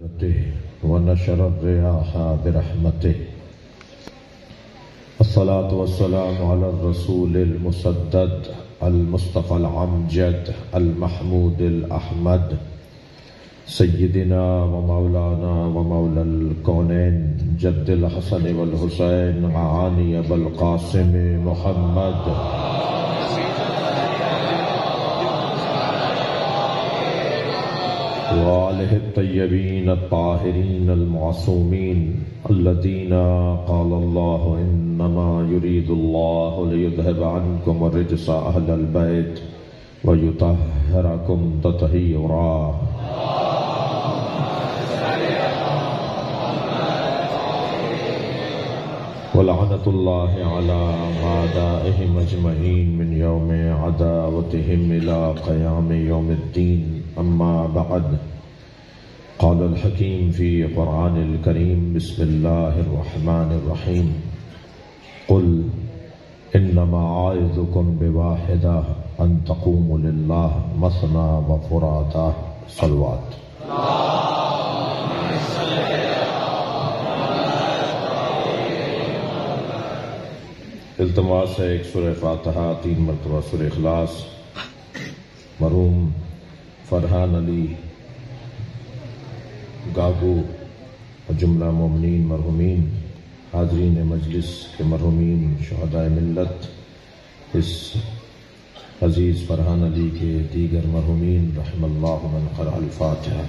ونشر الرياح برحمته الصلاة والسلام على الرسول المسدد المصطفى العمجد المحمود الأحمد سيدنا ومولانا ومولى الكونين جد الحسن والحسين معاني أبا القاسم محمد وآله الطيبين الطاهرين المعصومين الذين قال الله إنما يريد الله ليذهب عنكم الرجس أهل البيت ويطهركم تطهيرا ولعنة الله على أعدائهم أجمعين من يوم عداوتهم إلى قيام يوم الدين. أما بعد، قال الحكيم في قرآن الكريم بسم الله الرحمن الرحيم قل إنما أعظكم بواحدة أن تقوموا لله مثنى وفرادا. صلوات. التماس ہے ایک سورہ فاتحہ، 3 مرتبہ سورہ اخلاص مرحوم فرحان علی گاگو اور جملہ مومنین مرحومین حاضرین مجلس کے مرحومین شہداء ملت، اس عزیز فرحان علی کے دیگر مرحومین رحم اللہ من قرأ الفاتحہ.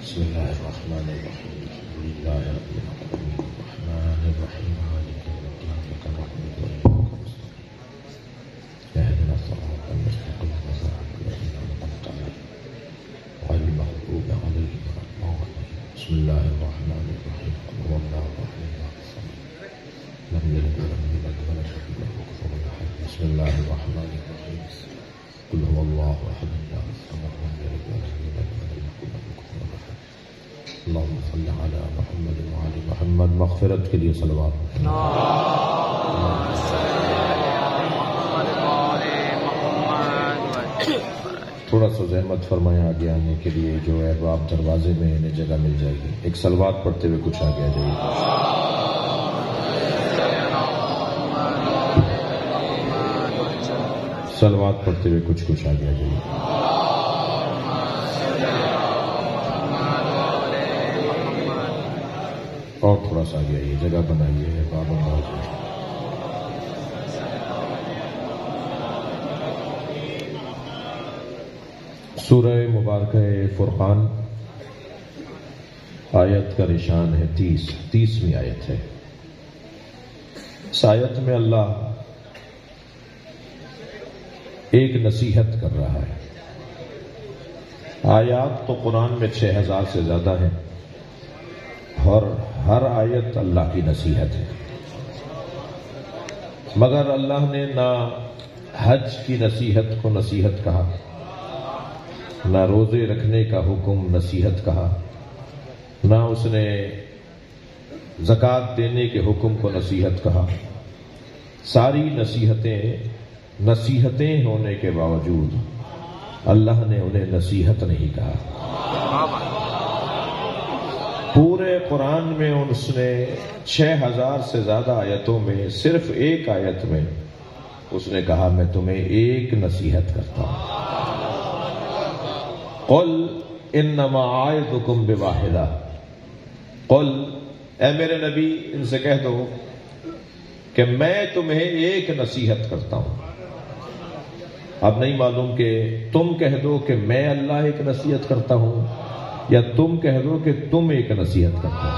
بسم اللہ الرحمن الرحیم الحمد للہ رب العالمین الرحمن الرحیم مالک یوم الدین ایاک نعبد و ایاک نستعین اهدنا الصراط المستقیم صراط الذین أنعمت علیہم غیر المغضوب علیہم ولا الضالین. بسم اللہ الرحمن الرحیم قل هو الله احد الصمد لم یلد ولم یولد ولم یکن له کفوا احد. بسم اللہ الرحمن الرحیم قل هو الله احد الصمد لم یلد ولم یولد ولم یکن له کفوا احد. اللهم صل على محمد وعلى محمد. مغفرت کے لیے صلوات. تھوڑا سا زحمت فرمائیں آگے آنے کے لیے، جو احباب دروازے میں انہیں جگہ مل جائے گی. ایک صلوات پڑھتے ہوئے کچھ آگے آ جائیے. صلوات پڑھتے ہوئے کچھ آگے آ جائیے. اور تھوڑا سا آگے آئیے، جگہ بنائیے. بابا موجود سورہ مبارکہ فرقان آیت کا نشان ہے 30ویں آیت ہے. اس آیت میں اللہ ایک نصیحت کر رہا ہے. آیات تو قرآن میں 6000 سے زیادہ ہیں اور ہر آیت اللہ کی نصیحت ہے، مگر اللہ نے نہ حج کی نصیحت کو نصیحت کہا، نہ روزے رکھنے کا حکم نصیحت کہا، نہ اس نے زکوٰۃ دینے کے حکم کو نصیحت کہا. ساری نصیحتیں ہونے کے باوجود اللہ نے انہیں نصیحت نہیں کہا. پورے قرآن میں اس نے 6000 سے زیادہ آیتوں میں صرف ایک آیت میں اس نے کہا میں تمہیں ایک نصیحت کرتا ہوں. قل انما اعظکم بواحدہ. قل، اے میرے نبی ان سے کہہ دو کہ میں تمہیں ایک نصیحت کرتا ہوں. اب نہیں معلوم کہ تم کہہ دو کہ میں اللہ ایک نصیحت کرتا ہوں یا تم کہہ دو کہ تم ایک نصیحت کرتے ہو.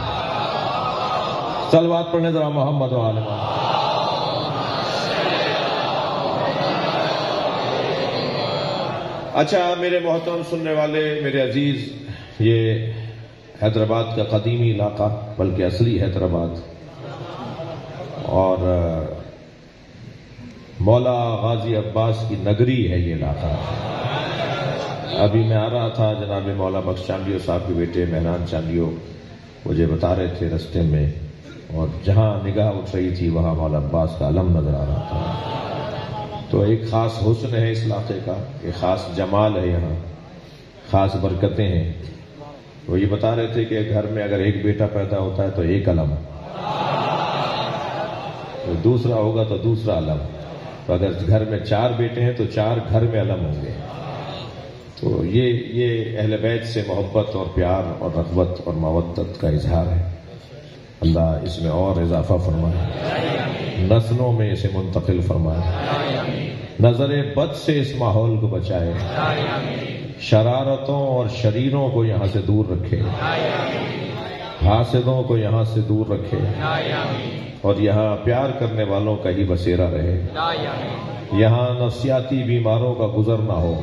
صلوات پڑھنے ذرا محمد و آل محمد. اچھا میرے محترم سننے والے، میرے عزیز، یہ حیدرآباد کا قدیمی علاقہ، بلکہ اصلی حیدرآباد، اور مولا غازی عباس کی نگری ہے یہ علاقہ. ابھی میں آ رہا تھا، جناب مولا بخش چاندیو صاحب کے بیٹے مہران چاندیو مجھے بتا رہے تھے رستے میں، اور جہاں نگاہ اٹھ رہی تھی وہاں مولا عباس کا علم نظر آ رہا تھا. تو ایک خاص حسن ہے اس علاقے کا، ایک خاص جمال ہے، یہاں خاص برکتیں ہیں. وہ یہ بتا رہے تھے کہ گھر میں اگر ایک بیٹا پیدا ہوتا ہے تو ایک علم، دوسرا ہوگا تو دوسرا علم، تو اگر گھر میں 4 بیٹے ہیں تو 4 گھر میں علم ہوں گے. تو یہ اہل بیت سے محبت اور پیار اور رغبت اور مودت کا اظہار ہے. اللہ اس میں اور اضافہ فرمائے، نسلوں میں اسے منتقل فرمائے، نظر بد سے اس ماحول کو بچائے، شرارتوں اور شریروں کو یہاں سے دور رکھے، حاسدوں کو یہاں سے دور رکھے، اور یہاں پیار کرنے والوں کا ہی بسیرا رہے، یہاں نفسیاتی بیماروں کا گزر نہ ہو.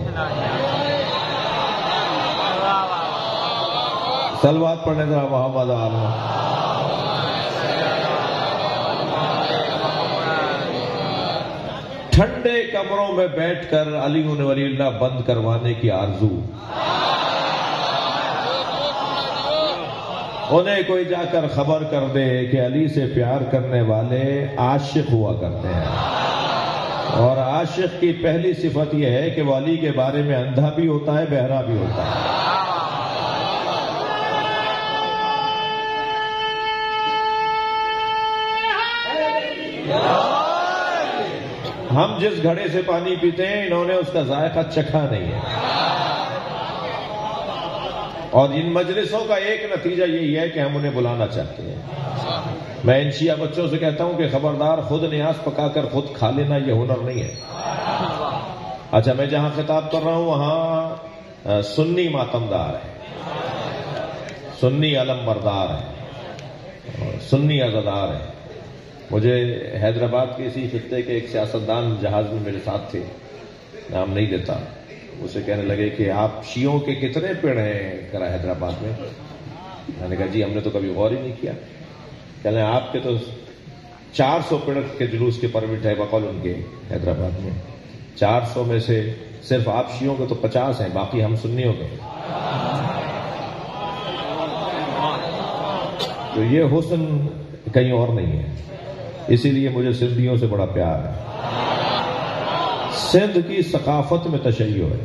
صلوات پڑھنے ذرا محمد عالم. ٹھنڈے کمروں میں بیٹھ کر علی ولی اللہ بند کروانے کی آرزو، انہیں کوئی جا کر خبر کر دے کہ علی سے پیار کرنے والے عاشق ہوا کرتے ہیں، اور عاشق کی پہلی صفت یہ ہے کہ وہ علی کے بارے میں اندھا بھی ہوتا ہے، بہرا بھی ہوتا ہے. ہم جس گھڑے سے پانی پیتے ہیں انہوں نے اس کا ذائقہ چکھا نہیں ہے. اور ان مجلسوں کا ایک نتیجہ یہی ہے کہ ہم انہیں بلانا چاہتے ہیں. میں ان شیعہ بچوں سے کہتا ہوں کہ خبردار، خود نیاز پکا کر خود کھا لینا یہ ہنر نہیں ہے. اچھا، میں جہاں خطاب کر رہا ہوں وہاں سنی ماتمدار ہے، سنی علم بردار ہے، سنی عزادار ہے. مجھے حیدرآباد کے اسی خطے کے ایک سیاستدان جہاز میں میرے ساتھ تھے، نام نہیں لیتا، اسے کہنے لگے کہ آپ شیعوں کے کتنے پیڑ ہیں کرا حیدرآباد میں؟ میں نے کہا جی ہم نے تو کبھی غور ہی نہیں کیا. کہنے آپ کے تو 400 پیڑ کے جلوس کے پرمٹ ہے بقول ان کے حیدرآباد میں. 400 میں سے صرف آپ شیعوں کے تو 50 ہیں، باقی ہم سنیوں کے. تو یہ حسن کہیں اور نہیں ہے. اسی لیے مجھے سندھیوں سے بڑا پیار ہے. سندھ کی ثقافت میں تشیع ہے.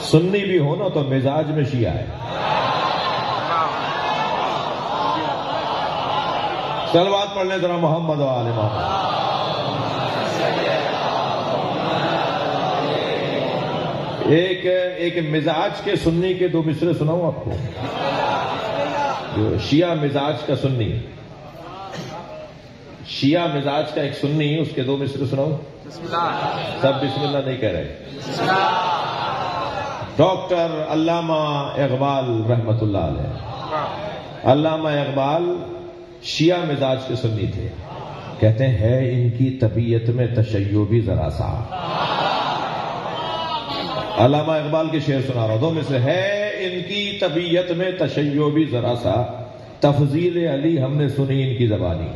سنی بھی ہونا تو مزاج میں شیعہ ہے. صلوات پڑھنے ذرا محمد و آل محمد. ایک مزاج کے سنی کے 2 مصرے سناؤں آپ کو. جو شیعہ مزاج کا سنی، شیعہ مزاج کا ایک سنی، اس کے 2 مصرے سناؤں. سب بسم اللہ نہیں کہہ رہے. ڈاکٹر علامہ اقبال رحمت اللہ علیہ. علامہ اقبال شیعہ مزاج کے سنی تھے. کہتے ہیں ان کی طبیعت میں تشیع بھی ذرا سا. علامہ اقبال کے شعر سنا رہا ہوں، 2 مصرے. ہے ان کی طبیعت میں تشیع بھی ذرا سا، تفضیل علی ہم نے سنی ان کی زبانی.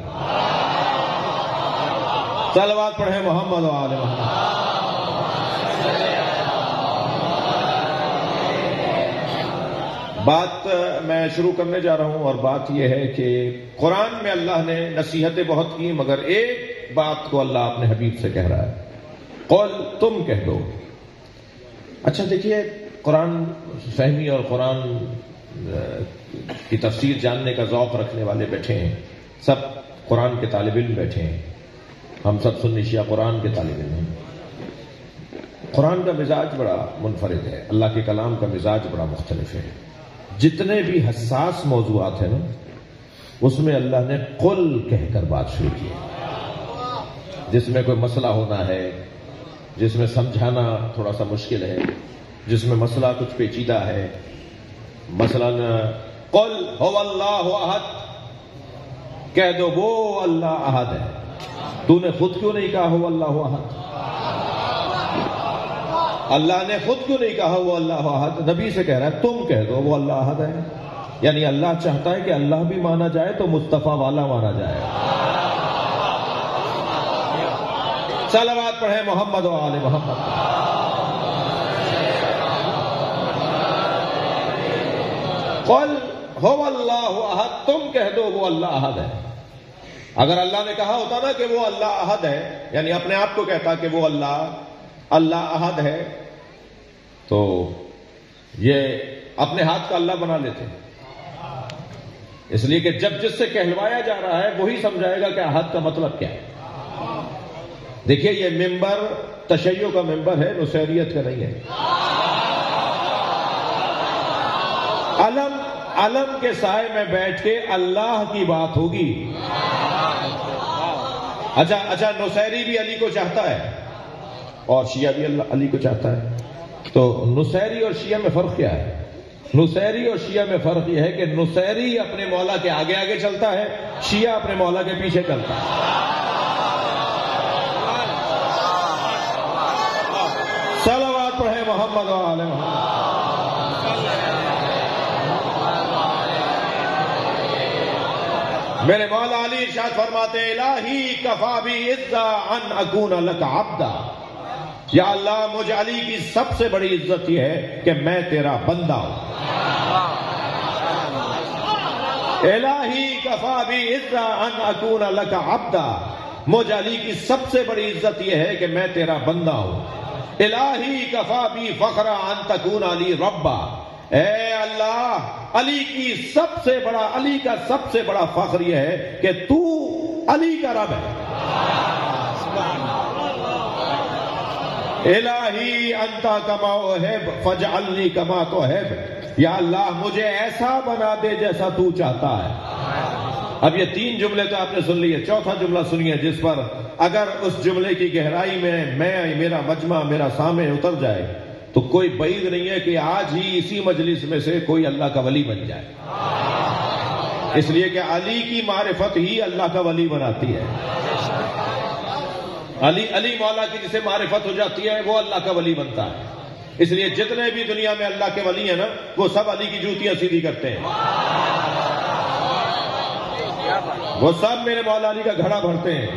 صلوات پڑھیں محمد و آل محمد. بات میں شروع کرنے جا رہا ہوں، اور بات یہ ہے کہ قرآن میں اللہ نے نصیحتیں بہت کی، مگر ایک بات کو اللہ اپنے حبیب سے کہہ رہا ہے، قل تم کہہ دو. اچھا دیکھیے، قرآن فہمی اور قرآن کی تفسیر جاننے کا ذوق رکھنے والے بیٹھے ہیں، سب قرآن کے طالب علم بیٹھے ہیں. ہم سب سنی شیعہ قرآن کے طالب علم ہیں. قرآن کا مزاج بڑا منفرد ہے، اللہ کے کلام کا مزاج بڑا مختلف ہے. جتنے بھی حساس موضوعات ہیں نا، اس میں اللہ نے قل کہہ کر بات شروع کی. جس میں کوئی مسئلہ ہونا ہے، جس میں سمجھانا تھوڑا سا مشکل ہے، جس میں مسئلہ کچھ پیچیدہ ہے، مثلا قل هو اللہ احد، کہہ دو وہ اللہ احد ہے. تو نے خود کیوں نہیں کہا ہو اللہ احد؟ اللہ نے خود کیوں نہیں کہا وہ اللہ احد؟ نبی سے کہہ رہا ہے تم کہہ دو وہ اللہ احد ہے. یعنی اللہ چاہتا ہے کہ اللہ بھی مانا جائے تو مصطفیٰ والا مانا جائے. صلوات پڑھیں محمد و آل محمد. قل هو اللہ احد، تم کہہ دو وہ اللہ احد ہے. اگر اللہ نے کہا ہوتا نا کہ وہ اللہ احد ہے، یعنی اپنے آپ کو کہتا کہ وہ اللہ احد ہے، تو یہ اپنے ہاتھ کا اللہ بنا لیتے. اس لیے کہ جب جس سے کہلوایا جا رہا ہے وہی سمجھائے گا کہ احد کا مطلب کیا ہے. دیکھیے یہ ممبر تشیع کا ممبر ہے، نصیریت کا نہیں ہے. علم کے سائے میں بیٹھ کے اللہ کی بات ہوگی. اچھا نصیری بھی علی کو چاہتا ہے اور شیعہ بھی علی کو چاہتا ہے. تو نصیری اور شیعہ میں فرق کیا ہے؟ نصیری اور شیعہ میں فرق یہ ہے کہ نصیری اپنے مولا کے آگے آگے چلتا ہے، شیعہ اپنے مولا کے پیچھے چلتا ہے. صلوات پڑھیں محمد و آل محمد. میرے مولا علی ارشاد فرماتے ہیں الہی کفا بی عزا ان اکون لک عبدا. یا اللہ مجھے علی کی سب سے بڑی عزت یہ ہے کہ میں تیرا بندہ ہوں. الہی کفا بی عزا ان اکون لک عبدا. مجھے علی کی سب سے بڑی عزت یہ ہے کہ میں تیرا بندہ ہوں. الہی کفا بی فخر ان تکون علی ربا. اے اللہ علی کا سب سے بڑا فخر یہ ہے کہ تو علی کا رب ہے. الہی انت کما احب فاجعلنی کما تحب. یا اللہ مجھے ایسا بنا دے جیسا تو چاہتا ہے. اب یہ 3 جملے تو آپ نے سن لیے، چوتھا جملہ سنیے جس پر اگر اس جملے کی گہرائی میں میرا مجمع میرا سامع اتر جائے تو کوئی بعید نہیں ہے کہ آج ہی اسی مجلس میں سے کوئی اللہ کا ولی بن جائے. اس لیے کہ علی کی معرفت ہی اللہ کا ولی بناتی ہے. علی مولا کی جسے معرفت ہو جاتی ہے وہ اللہ کا ولی بنتا ہے. اس لیے جتنے بھی دنیا میں اللہ کے ولی ہیں نا وہ سب علی کی جوتیاں سیدھی کرتے ہیں. وہ سب میرے مولا علی کا گھڑا بھرتے ہیں.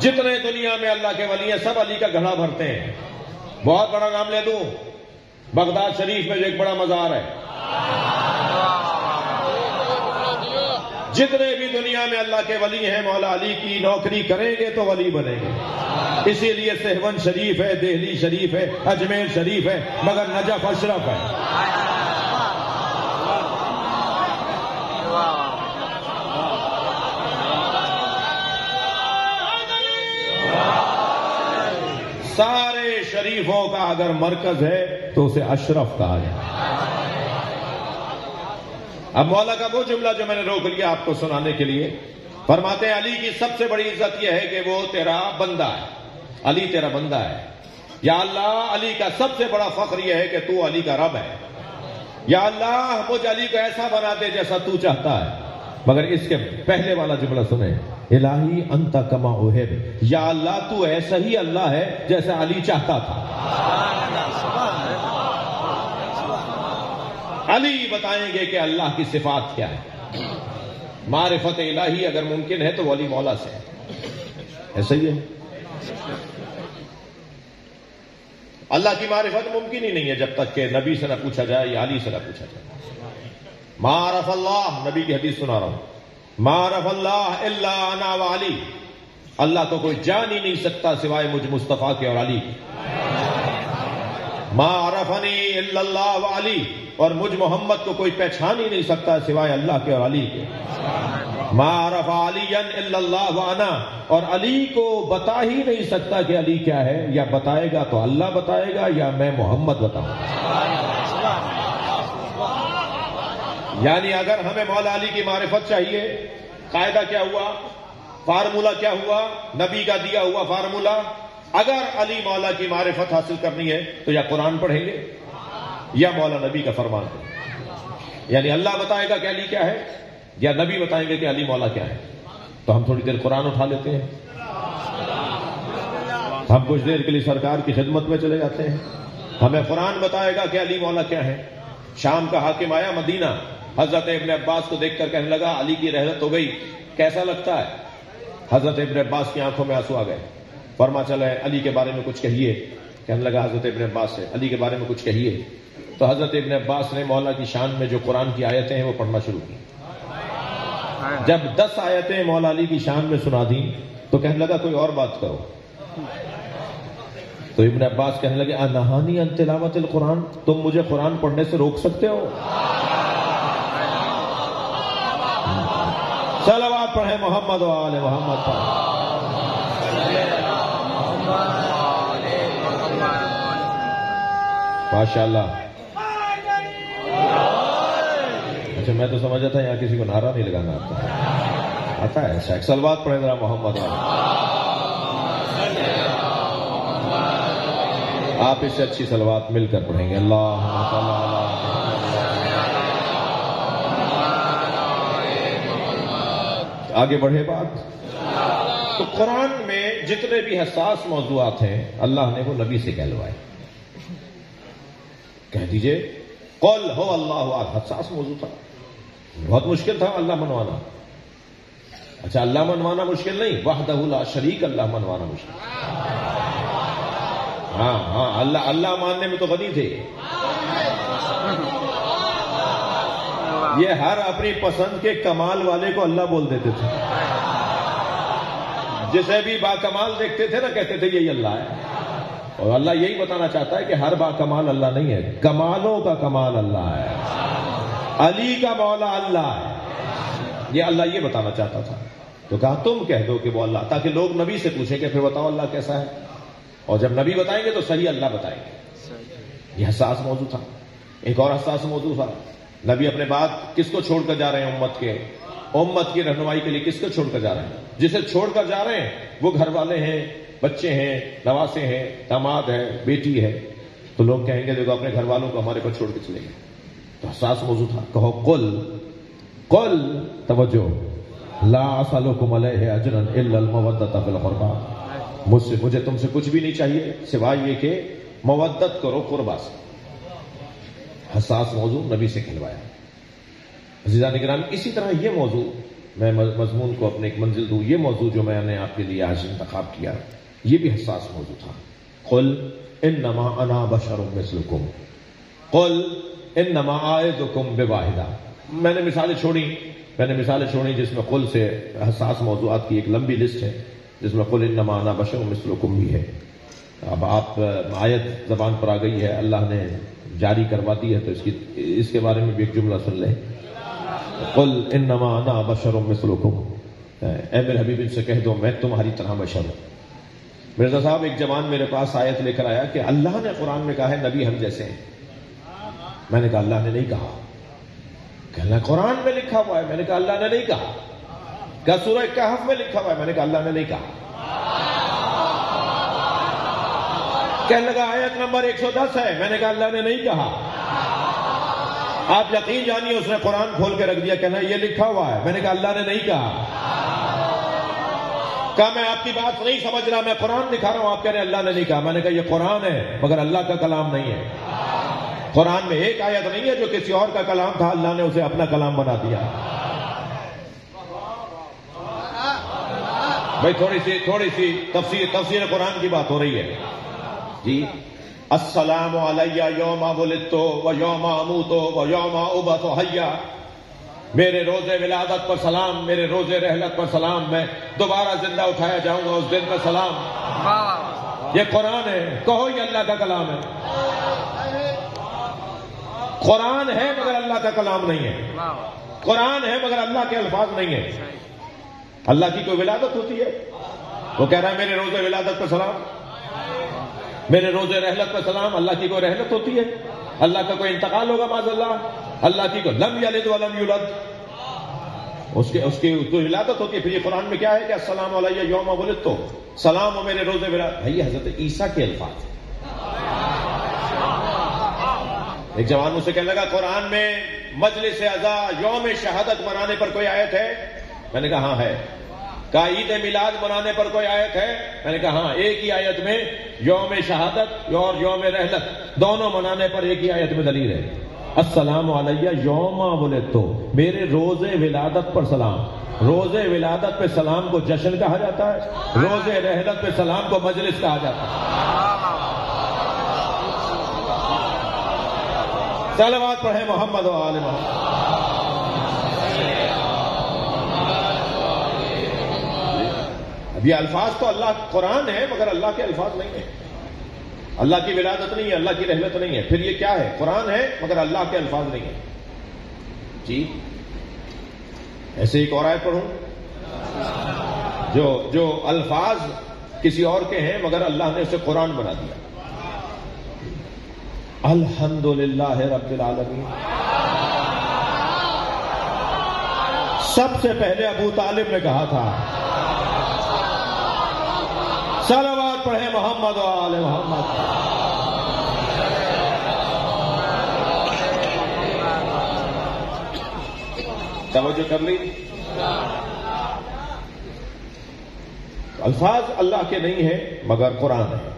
جتنے دنیا میں اللہ کے ولی ہیں سب علی کا گھڑا بھرتے ہیں. بہت بڑا نام لے دوں، بغداد شریف میں جو ایک بڑا مزار ہے، جتنے بھی دنیا میں اللہ کے ولی ہیں مولا علی کی نوکری کریں گے تو ولی بنیں گے. اسی لیے سہون شریف ہے، دہلی شریف ہے، اجمیر شریف ہے، مگر نجف اشرف ہے. سارے شریفوں کا اگر مرکز ہے تو اسے اشرف کہا جائے. اب مولا کا وہ جملہ جو میں نے روک لیا آپ کو سنانے کے لیے، فرماتے ہیں علی کی سب سے بڑی عزت یہ ہے کہ وہ تیرا بندہ ہے. علی تیرا بندہ ہے. یا اللہ علی کا سب سے بڑا فخر یہ ہے کہ تو علی کا رب ہے. یا اللہ مجھے علی کو ایسا بنا دے جیسا تو چاہتا ہے. مگر اس کے پہلے والا جملہ سنیں، الہی انت کما احب. یا اللہ تو ایسا ہی اللہ ہے جیسا علی چاہتا تھا. علی بتائیں گے کہ اللہ کی صفات کیا ہے. معرفت الہی اگر ممکن ہے تو وہ علی مولا سے ہے. ایسا ہی ہے. اللہ کی معرفت ممکن ہی نہیں ہے جب تک کہ نبی سے نہ پوچھا جائے یا علی سے نہ پوچھا جائے. معرف اللہ، نبی کی حدیث سنا رہا ہوں، معرف اللہ الا انا و علی. اللہ کو کوئی جان ہی نہیں سکتا سوائے مجھ مصطفیٰ کے اور علی. معرفنی الا اللہ و علی. اور مجھ محمد کو کوئی پہچان ہی نہیں سکتا سوائے اللہ کے اور علی کے. معرف علی الا اللہ و انا. اور علی کو بتا ہی نہیں سکتا کہ علی کیا ہے، یا بتائے گا تو اللہ بتائے گا یا میں محمد بتاؤں. یعنی اگر ہمیں مولا علی کی معرفت چاہیے، قاعدہ کیا ہوا، فارمولہ کیا ہوا، نبی کا دیا ہوا فارمولہ. اگر علی مولا کی معرفت حاصل کرنی ہے تو یا قرآن پڑھیں گے یا مولا نبی کا فرمان پڑھیں گے. یعنی اللہ بتائے گا کہ علی کیا ہے یا نبی بتائیں گے کہ علی مولا کیا ہے. تو ہم تھوڑی دیر قرآن اٹھا لیتے ہیں، ہم کچھ دیر کے لیے سرکار کی خدمت میں چلے جاتے ہیں. ہمیں قرآن بتائے گا کہ علی مولا کیا ہے. شام کا حاکم آیا مدینہ، حضرت ابن عباس کو دیکھ کر کہنے لگا علی کی رحلت ہو گئی، کیسا لگتا ہے؟ حضرت ابن عباس کی آنکھوں میں آنسو آ گئے. فرما چلے علی کے بارے میں کچھ کہیے. کہنے لگا حضرت ابن عباس سے علی کے بارے میں کچھ کہیے. تو حضرت ابن عباس نے مولا کی شان میں جو قرآن کی آیتیں ہیں وہ پڑھنا شروع کی. جب 10 آیتیں مولا علی کی شان میں سنا دیں تو کہنے لگا کوئی اور بات کرو. تو ابن عباس کہنے لگے انہانی ان تلاوت القرآن، تم مجھے قرآن پڑھنے سے روک سکتے ہو؟ صلوات پڑھیں محمد و آل محمد پر. ماشاء اللہ. اچھا میں تو سمجھا تھا یہاں کسی کو نعرہ نہیں لگانا آتا ہے. ایسا صلوات پڑھیں ذرا محمد. آپ اس سے اچھی صلوات مل کر پڑھیں گے. اللہم صل علی. آگے بڑھے بات. تو قرآن میں جتنے بھی حساس موضوعات ہیں اللہ نے وہ نبی سے کہلوائے. کہہ دیجئے قل هو اللہ احد. حساس موضوع تھا, بہت مشکل تھا اللہ منوانا. اچھا اللہ منوانا مشکل نہیں, وحدہ لا شریک اللہ منوانا مشکل. ہاں اللہ ماننے میں تو غنی تھے. یہ ہر اپنی پسند کے کمال والے کو اللہ بول دیتے تھے. جسے بھی با کمال دیکھتے تھے نا کہتے تھے یہی اللہ ہے. اور اللہ یہی بتانا چاہتا ہے کہ ہر با کمال اللہ نہیں ہے, کمالوں کا کمال اللہ ہے. علی کا مولا اللہ ہے. یہ اللہ یہ بتانا چاہتا تھا. تو کہا تم کہہ دو کہ وہ اللہ, تاکہ لوگ نبی سے پوچھیں کہ پھر بتاؤ اللہ کیسا ہے. اور جب نبی بتائیں گے تو صحیح اللہ بتائیں گے. یہ حساس موضوع تھا. ایک اور حساس موضوع تھا. نبی اپنے بعد کس کو چھوڑ کر جا رہے ہیں؟ امت کی رہنمائی کے لیے کس کو چھوڑ کر جا رہے ہیں؟ جسے چھوڑ کر جا رہے ہیں وہ گھر والے ہیں, بچے ہیں, نواسے ہیں, داماد ہے, بیٹی ہے. تو لوگ کہیں گے دیکھو اپنے گھر والوں کو ہمارے پر چھوڑ کے چلے گئے. تو حساس موضوع تھا. کہو قل توجہ لا اسألکم علیہ اجرا الا المودۃ فی القربى. مجھے تم سے کچھ بھی نہیں چاہیے سوائے یہ کہ مودت کرو قربا سے. حساس موضوع نبی سے کہلوایا. عزیزان گرامی, اسی طرح یہ موضوع میں مضمون کو اپنے ایک منزل دوں. یہ موضوع جو میں نے آپ کے لیے آج انتخاب کیا یہ بھی حساس موضوع تھا. قل انما انا بشر مثلکم قل انما اعظکم بواحدہ. میں نے مثالیں چھوڑی جس میں قل سے حساس موضوعات کی ایک لمبی لسٹ ہے جس میں قل انما انا بشر مثلکم بھی ہے. اب آپ آیت زبان پر آ گئی ہے, اللہ نے جاری کروا دی ہے, تو اس کے بارے میں بھی ایک جملہ سن لیں. قل انما انا بشر مثلکم. اے میرے حبیب ان سے کہہ دو میں تمہاری طرح بشر ہوں. مرزا صاحب ایک جوان میرے پاس آیت لے کر آیا کہ اللہ نے قرآن میں کہا ہے نبی ہم جیسے ہیں. میں نے کہا اللہ نے نہیں کہا. کہنا قرآن میں لکھا ہوا ہے. میں نے کہا اللہ نے نہیں کہا. کیا سورہ کہف میں لکھا ہوا ہے. میں نے کہا اللہ نے نہیں کہا. کہنے لگا آیت نمبر 110 ہے. میں نے کہا اللہ نے نہیں کہا. آپ یقین جانیے اس نے قرآن کھول کے رکھ دیا, کہنا یہ لکھا ہوا ہے. میں نے کہا اللہ نے نہیں کہا. کہا میں آپ کی بات نہیں سمجھ رہا, میں قرآن دکھا رہا ہوں, آپ کہہ رہے ہیں اللہ نے نہیں کہا. میں نے کہا یہ قرآن ہے مگر اللہ کا کلام نہیں ہے. قرآن میں ایک آیت نہیں ہے جو کسی اور کا کلام تھا, اللہ نے اسے اپنا کلام بنا دیا. بھائی تھوڑی سی تفسیر قرآن کی بات ہو رہی ہے جی. السلام علیہ یوم ولدت و یوم اموت و یوم ابعث حیا. میرے روز ولادت پر سلام, میرے روز رحلت پر سلام, میں دوبارہ زندہ اٹھایا جاؤں گا اس دن پر سلام. یہ قرآن ہے. کہو یہ اللہ کا کلام ہے. قرآن ہے مگر اللہ کا کلام نہیں ہے. قرآن ہے مگر اللہ کے الفاظ نہیں ہیں. اللہ کی کوئی ولادت ہوتی ہے؟ وہ کہہ رہا ہے میرے روز ولادت پر سلام, میرے روز رحلت پر سلام. اللہ کی کوئی رحلت ہوتی ہے؟ اللہ کا کوئی انتقال ہوگا معاذ اللہ؟ اللہ کی کوئی لم یلد ولم یولد, اس کی تو ولادت ہوتی ہے. پھر یہ قرآن میں کیا ہے کہ السلام علیہ یوم ولدت, سلام ہو میرے روز ولادت. بھائی حضرت عیسیٰ کے الفاظ. ایک جوان مجھ سے کہنے لگا قرآن میں مجلس عزا یوم شہادت منانے پر کوئی آیت ہے؟ میں نے کہا ہاں ہے. کہا عید میلاد منانے پر کوئی آیت ہے؟ میں نے کہا ہاں. ایک ہی آیت میں یوم شہادت اور یوم رحلت دونوں منانے پر ایک ہی آیت میں دلیل ہے. السلام علیہ یوم ولدت, میرے روز ولادت پر سلام. روز ولادت پہ سلام کو جشن کہا جاتا ہے, روز رحلت پہ سلام کو مجلس کہا جاتا ہے. صلوات پڑھیں محمد و آل محمد. اب یہ الفاظ تو اللہ قرآن ہے مگر اللہ کے الفاظ نہیں ہیں. اللہ کی ولادت نہیں ہے, اللہ کی رحمت نہیں ہے. پھر یہ کیا ہے؟ قرآن ہے مگر اللہ کے الفاظ نہیں ہیں. جی ایسے ایک اور آیت پڑھوں. جو الفاظ کسی اور کے ہیں مگر اللہ نے اسے قرآن بنا دیا. الحمدللہ رب العالمین. سب سے پہلے ابو طالب نے کہا تھا صلوات پڑھے محمد و آل محمد. توجہ کر لی. الفاظ اللہ کے نہیں ہیں مگر قرآن ہے.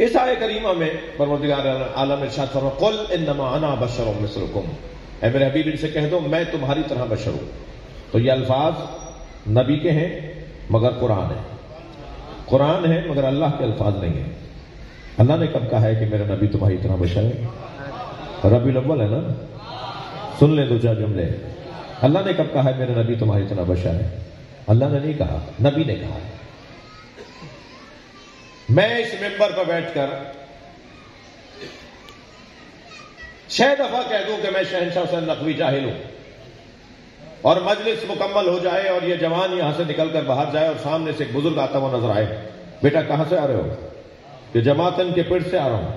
اس آیت کریمہ میں پروردگار عالم ارشاد فرماتا قل انما انا بشر مثلکم، اے میرے حبیب ان سے کہہ دو میں تمہاری طرح بشر ہوں. تو یہ الفاظ نبی کے ہیں مگر قرآن ہے. قرآن ہے مگر اللہ کے الفاظ نہیں ہیں. اللہ نے کب کہا ہے کہ میرا نبی تمہاری طرح بشر ہے؟ ربیع الاول ہے نا، سن لیں دو چار جملے. اللہ نے کب کہا ہے میرا نبی تمہاری طرح بشر ہے؟ اللہ نے نہیں کہا، نبی نے کہا. میں اس ممبر پر بیٹھ کر 6 دفعہ کہہ دوں کہ میں شہنشاہ حسین نقوی جاہل ہوں، اور مجلس مکمل ہو جائے اور یہ جوان یہاں سے نکل کر باہر جائے اور سامنے سے ایک بزرگ آتا ہوا نظر آئے. بیٹا کہاں سے آ رہے ہو؟ کہ جماعتن کے پیڑ سے آ رہا ہوں.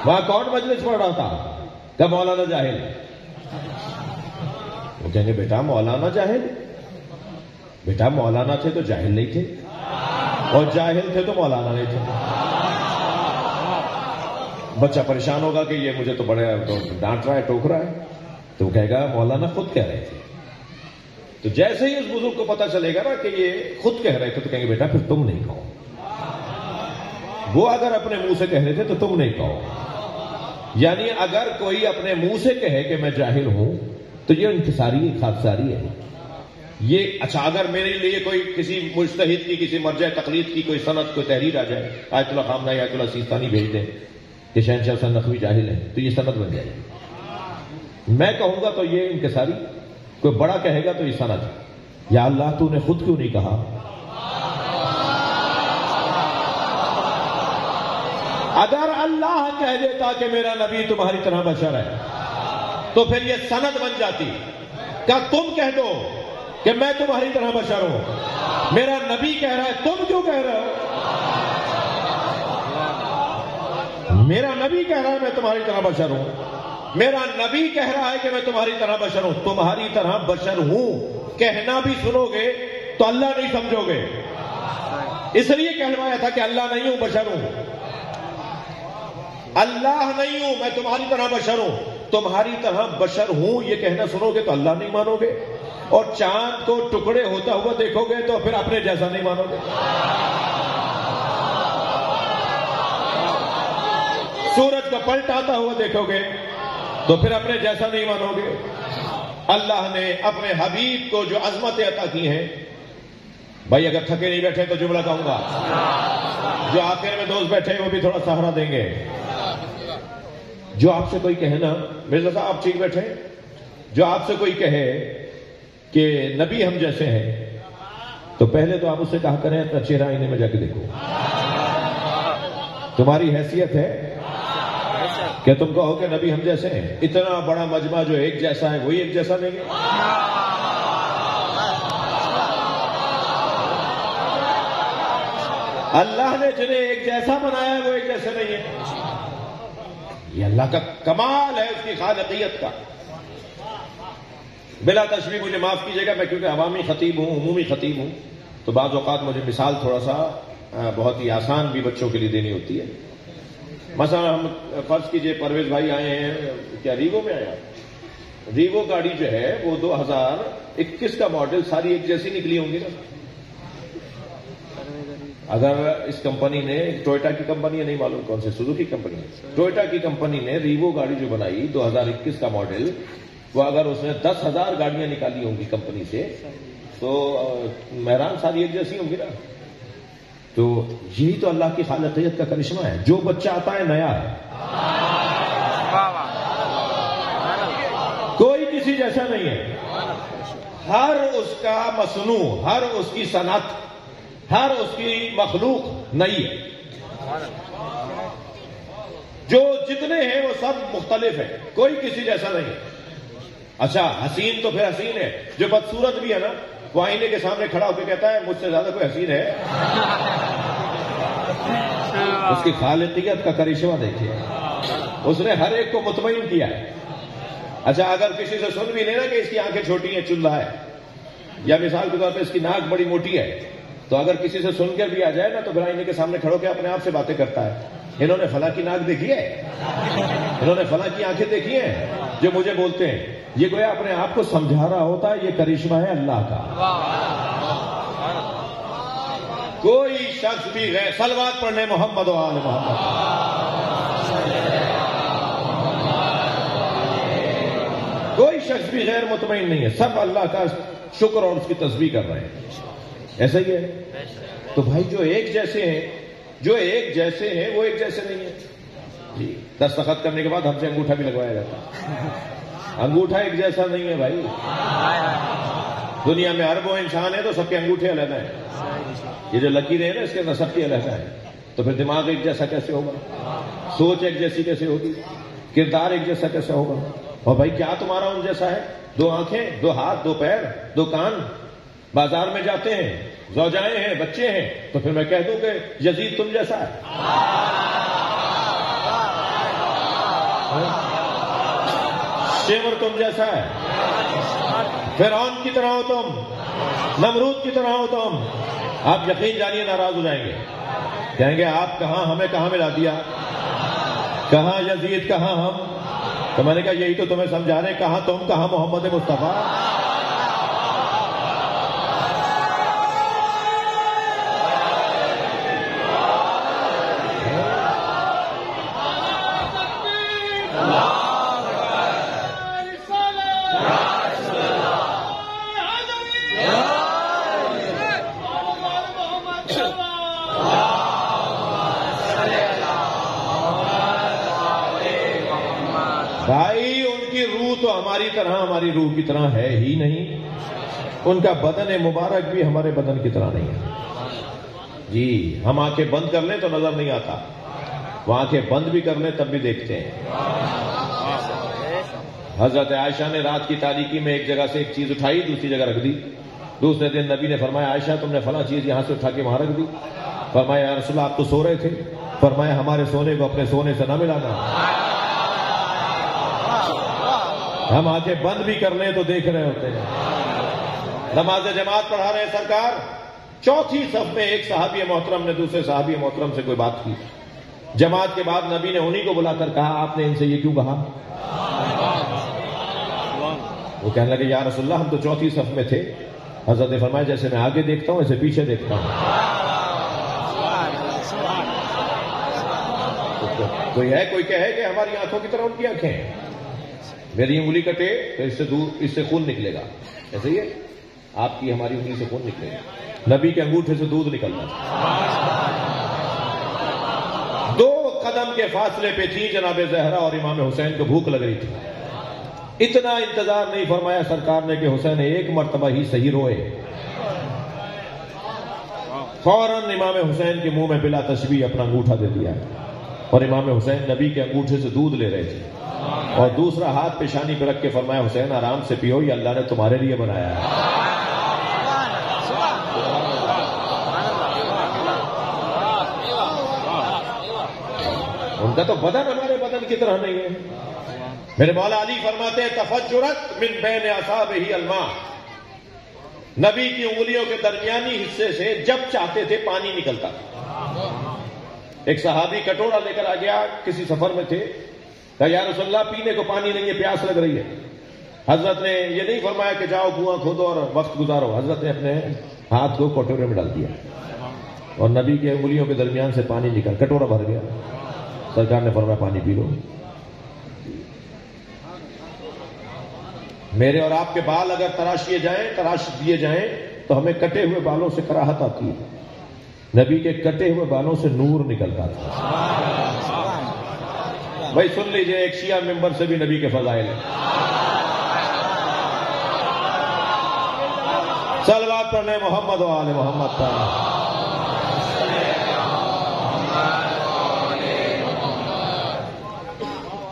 وہاں کون مجلس پڑھ رہا تھا؟ کہ مولانا جاہل. وہ کہیں گے بیٹا مولانا جاہل؟ بیٹا مولانا تھے تو جاہل نہیں تھے، اور جاہل تھے تو مولانا نہیں تھے. بچہ پریشان ہوگا کہ یہ مجھے تو بڑے ڈانٹ رہا ہے، ٹوک رہا ہے. تو وہ کہے گا مولانا خود کہہ رہے تھے. تو جیسے ہی اس بزرگ کو پتا چلے گا نا کہ یہ خود کہہ رہے تھے تو کہیں گے بیٹا پھر تم نہیں کہو. وہ اگر اپنے منہ سے کہہ رہے تھے تو تم نہیں کہو. یعنی اگر کوئی اپنے منہ سے کہے کہ میں جاہل ہوں تو یہ انکساری خاکساری ہے. یہ اچھا اگر میرے لیے کوئی کسی مجتہد کی کسی مرجع تقلید کی کوئی سند کوئی تحریر آ جائے، آیت اللہ خامنہ آیت اللہ سیستانی بھیج دیں کہ شہنشاہ حسین نقوی جاہل ہیں، تو یہ سند بن جائے گی. میں کہوں گا تو یہ انکساری، کوئی بڑا کہے گا تو یہ سند. یا اللہ تو نے خود کیوں نہیں کہا؟ اگر اللہ کہہ دیتا کہ میرا نبی تمہاری طرح بشر ہے تو پھر یہ سند بن جاتی. کیا تم کہہ دو کہ میں تمہاری طرح بشر ہوں، میرا نبی کہہ رہا ہے، تم کیوں کہہ رہے ہو؟ میرا نبی کہہ رہا ہے میں تمہاری طرح بشر ہوں، میرا نبی کہہ رہا ہے کہ میں تمہاری طرح بشر ہوں. تمہاری طرح بشر ہوں کہنا بھی سنو گے تو اللہ نہیں سمجھو گے. اس لیے کہلوایا تھا کہ اللہ نہیں ہوں بشر ہوں. اللہ نہیں ہوں، میں تمہاری طرح بشر ہوں. تمہاری طرح بشر ہوں یہ کہنا سنو گے تو اللہ نہیں مانو گے، اور چاند کو ٹکڑے ہوتا ہوا دیکھو گے تو پھر اپنے جیسا نہیں مانو گے. سورج کا پلٹ آتا ہوا دیکھو گے تو پھر اپنے جیسا نہیں مانو گے. اللہ نے اپنے حبیب کو جو عظمت عطا کی ہے، بھائی اگر تھکے نہیں بیٹھے تو جملہ کہوں گا، جو آخر میں دوست بیٹھے وہ بھی تھوڑا سہارا دیں گے. جو آپ سے کوئی کہے نا مرزا صاحب آپ ٹھیک بیٹھے، جو آپ سے کوئی کہے کہ نبی ہم جیسے ہیں تو پہلے تو آپ اس سے کہا کریں اپنا چہرہ آئینے میں جا کے دیکھو. تمہاری حیثیت ہے کہ تم کہو کہ نبی ہم جیسے ہیں؟ اتنا بڑا مجمع جو ایک جیسا ہے وہی ایک جیسا نہیں ہے. اللہ نے جنہیں ایک جیسا بنایا ہے وہ ایک جیسے نہیں ہے. یہ اللہ کا کمال ہے اس کی خالقیت کا. بلا تشبیہ مجھے معاف کیجیے گا، میں کیونکہ عوامی خطیب ہوں، عمومی خطیب ہوں، تو بعض اوقات مجھے مثال تھوڑا سا بہت ہی آسان بھی بچوں کے لیے دینی ہوتی ہے. مثلا ہم فرض کیجئے پرویز بھائی آئے ہیں، کیا ریوو میں آیا؟ ریوو گاڑی جو ہے وہ 2021 کا ماڈل ساری ایک جیسی نکلی ہوں گی نا. اگر اس کمپنی نے، ٹوئٹا کی کمپنی ہے، نہیں معلوم کون سے، سوزوکی کمپنی ہے، ٹوئٹا کی کمپنی نے ریوو گاڑی جو بنائی 2021 کا ماڈل، وہ اگر اس نے 10,000 گاڑیاں نکالی ہوں گی کمپنی سے تو مہران ساری ایک جیسی ہوں گی نا. تو یہی تو اللہ کی خالقیت کا کرشمہ ہے. جو بچہ آتا ہے نیا ہے، کوئی کسی جیسا نہیں ہے. ہر اس کا مصنوع، ہر اس کی صنعت، ہر اس کی مخلوق نئی ہے. جو جتنے ہیں وہ سب مختلف ہیں، کوئی کسی جیسا نہیں ہے. اچھا حسین تو پھر حسین ہے، جو بدصورت بھی ہے نا وہ آئینے کے سامنے کھڑا ہو کے کہتا ہے مجھ سے زیادہ کوئی حسین ہے؟ اس کی خالقیت کا کرشمہ دیکھیے، اس نے ہر ایک کو مطمئن کیا ہے۔ اچھا اگر کسی سے سن بھی لے نا کہ اس کی آنکھیں چھوٹی ہیں چل رہا ہے، یا مثال کے طور پہ اس کی ناک بڑی موٹی ہے، تو اگر کسی سے سن کر بھی آ جائے نا تو پھر آئینے کے سامنے کھڑو کے اپنے آپ سے باتیں کرتا ہے، انہوں نے فلاں کی ناک دیکھی ہے، انہوں نے فلاں کی آنکھیں دیکھی ہیں جو مجھے بولتے ہیں۔ یہ گویا اپنے آپ کو سمجھا رہا ہوتا ہے، یہ کرشمہ ہے اللہ کا۔ کوئی شخص بھی غیر صلوات پڑھنے محمد و آل محمد، کوئی شخص بھی غیر مطمئن نہیں ہے، سب اللہ کا شکر اور اس کی تسبیح کر رہے ہیں۔ ایسا ہی ہے۔ تو بھائی جو ایک جیسے ہیں، جو ایک جیسے ہیں وہ ایک جیسے نہیں ہیں جی۔ دستخط کرنے کے بعد ہم سے انگوٹھا بھی لگوایا جاتا ہے، انگوٹھا ایک جیسا نہیں ہے بھائی۔ دنیا میں اربوں انسان ہیں تو سب کے انگوٹھے علیحدہ ہیں، یہ جو لکیریں ہیں نا اس کے اندر سب کی علیحدہ ہے، تو پھر دماغ ایک جیسا کیسے ہوگا؟ سوچ ایک جیسی کیسے ہوگی؟ کردار ایک جیسا کیسے ہوگا؟ اور بھائی کیا تمہارا ان جیسا ہے؟ دو آنکھیں، دو ہاتھ، دو پیر، دو کان، بازار میں جاتے ہیں، زوجائیں ہیں، بچے ہیں، تو پھر میں کہہ دوں کہ یزید تم جیسا ہے؟ شمر تم جیسا ہے؟ فرعون کی طرح ہو تم، نمرود کی طرح ہو تم؟ آپ یقین جانیے ناراض ہو جائیں گے، کہیں گے آپ کہاں، ہمیں کہاں ملا دیا، کہاں یزید کہاں ہم؟ تو میں نے کہا یہی تو تمہیں سمجھا رہے ہیں، کہاں تم کہاں محمد مصطفیٰ۔ بھائی ان کی روح تو ہماری طرح، ہماری روح کی طرح ہے ہی نہیں، ان کا بدن مبارک بھی ہمارے بدن کی طرح نہیں ہے جی۔ ہم آنکھیں بند کر لیں تو نظر نہیں آتا، وہ آنکھیں بند بھی کر لیں تب بھی دیکھتے ہیں۔ حضرت عائشہ نے رات کی تاریکی میں ایک جگہ سے ایک چیز اٹھائی، دوسری جگہ رکھ دی، دوسرے دن نبی نے فرمایا عائشہ تم نے فلاں چیز یہاں سے اٹھا کے وہاں رکھ دی، فرمایا یا رسول اللہ آپ تو سو رہے تھے، فرمایا ہمارے سونے کو اپنے سونے سے نہ ملانا، ہم آنکھیں بند بھی کر لیں تو دیکھ رہے ہوتے ہیں۔ نماز جماعت پڑھا رہے ہیں سرکار، چوتھی صف میں ایک صحابی محترم نے دوسرے صحابی محترم سے کوئی بات کی، جماعت کے بعد نبی نے انہی کو بلا کر کہا آپ نے ان سے یہ کیوں کہا؟ وہ کہنے لگے یا رسول اللہ ہم تو چوتھی صف میں تھے، حضرت نے فرمایا جیسے میں آگے دیکھتا ہوں ایسے پیچھے دیکھتا ہوں۔ کوئی ہے کوئی کہے کہ ہماری آنکھوں کی طرح ان کی آنکھیں ہیں، میری انگلی کٹے تو اس سے خون نکلے گا، ایسے ہی ہے آپ کی ہماری انگلی سے خون نکلے گا، نبی کے انگوٹھے سے دودھ نکلنا۔ 2 قدم کے فاصلے پہ تھی جناب زہرا اور امام حسین کو بھوک لگ رہی تھی، اتنا انتظار نہیں فرمایا سرکار نے کہ حسین ایک مرتبہ ہی صحیح روئے، فوراً امام حسین کے منہ میں بلا تشبیہ اپنا انگوٹھا دے دیا، اور امام حسین نبی کے انگوٹھے سے دودھ لے رہے تھے، اور دوسرا ہاتھ پیشانی پہ رکھ کے فرمایا حسین آرام سے پیو، یہ اللہ نے تمہارے لیے بنایا ہے۔ ان کا تو بدن ہمارے بدن کی طرح نہیں ہے۔ میرے مولا علی فرماتے ہیں تفجرت من بین اصابعہ الماء، نبی کی انگلیوں کے درمیانی حصے سے جب چاہتے تھے پانی نکلتا تھا۔ ایک صحابی کٹورا لے کر آ گیا، کسی سفر میں تھے، کہا یا رسول اللہ پینے کو پانی نہیں ہے، پیاس لگ رہی ہے۔ حضرت نے یہ نہیں فرمایا کہ جاؤ کنواں کھودو اور وقت گزارو، حضرت نے اپنے ہاتھ کو کٹورے میں ڈال دیا اور نبی کے انگلیوں کے درمیان سے پانی نکل، کٹورا بھر گیا، سرکار نے فرمایا پانی پی لو۔ میرے اور آپ کے بال اگر تراش دیے جائیں تو ہمیں کٹے ہوئے بالوں سے کراہت آتی ہے، نبی کے کٹے ہوئے بالوں سے نور نکلتا تھا۔ بھائی سن لیجئے ایک شیعہ ممبر سے بھی نبی کے فضائل ہیں، صلوات پڑھنے محمد و آل محمد کا۔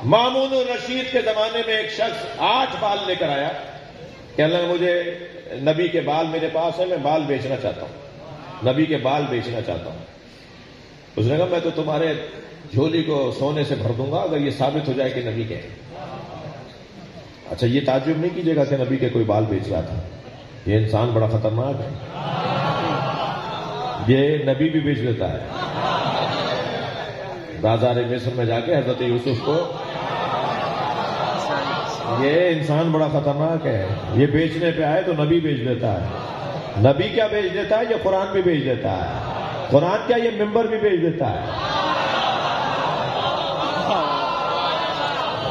مامون الرشید کے زمانے میں ایک شخص 8 بال لے کر آیا کہ اللہ مجھے نبی کے بال میرے پاس ہے، میں بال بیچنا چاہتا ہوں، نبی کے بال بیچنا چاہتا ہوں۔ اس نے کہا میں تو تمہارے جھولی کو سونے سے بھر دوں گا اگر یہ ثابت ہو جائے کہ نبی کے ہیں۔ اچھا یہ تعجب نہیں کیجیے گا کہ نبی کے کوئی بال بیچ رہا تھا، یہ انسان بڑا خطرناک ہے، یہ نبی بھی بیچ لیتا ہے۔ بازار مصر میں جا کے حضرت یوسف کو، یہ انسان بڑا خطرناک ہے، یہ بیچنے پہ آئے تو نبی بیچ دیتا ہے۔ نبی کیا بیچ دیتا ہے؟ یہ قرآن بھی بیچ دیتا ہے، قرآن کیا یہ ممبر بھی بیچ دیتا ہے۔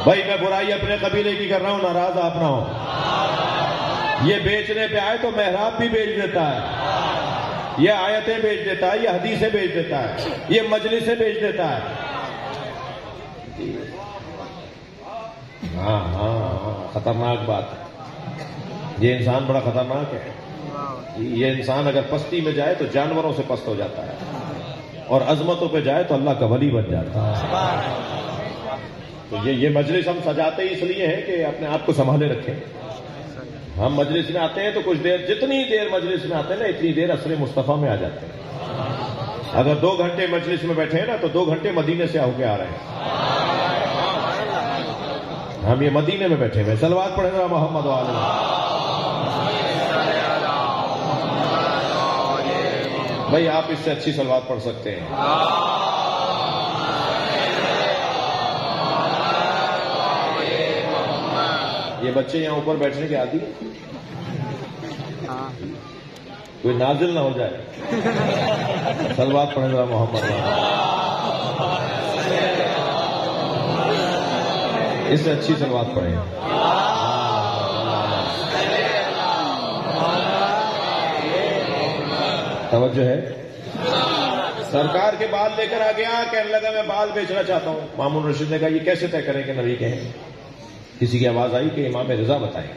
بھائی میں برائی اپنے قبیلے کی کر رہا ہوں، ناراض آپ نہ ہوں۔ یہ بیچنے پہ آئے تو محراب بھی بیچ دیتا ہے، یہ آیتیں بیچ دیتا ہے، یہ حدیثیں بیچ دیتا ہے، یہ مجلسیں بیچ دیتا ہے۔ ہاں ہاں خطرناک بات ہے، یہ انسان بڑا خطرناک ہے۔ یہ انسان اگر پستی میں جائے تو جانوروں سے پست ہو جاتا ہے، اور عظمتوں پہ جائے تو اللہ کا ولی بن جاتا ہے۔ تو یہ مجلس ہم سجاتے ہی اس لیے ہیں کہ اپنے آپ کو سنبھالے رکھیں۔ ہم مجلس میں آتے ہیں تو کچھ دیر، جتنی دیر مجلس میں آتے ہیں نا اتنی دیر عصر مصطفیٰ میں آ جاتے ہیں۔ اگر 2 گھنٹے مجلس میں بیٹھے ہیں نا تو 2 گھنٹے مدینے سے ہو کے آ رہے ہیں۔ ہم یہ مدینے میں بیٹھے ہوئے، صلوات پڑھیں گا محمد وعلیہ۔ بھائی آپ اس سے اچھی صلوات پڑھ سکتے ہیں۔ یہ بچے یہاں اوپر بیٹھنے کے عادی ہیں، کوئی نازل نہ ہو جائے۔ صلوات پڑھیں گا محمد وعلیہ۔ اس سے اچھی صلوات پڑھیں۔ توجہ ہے؟ سرکار کے بال لے کر آ گیا، کہنے لگا میں بال بیچنا چاہتا ہوں۔ مامون رشید نے کہا یہ کیسے طے کریں کہ نبی کے ہیں؟ کسی کی آواز آئی کہ امام رضا بتائیں۔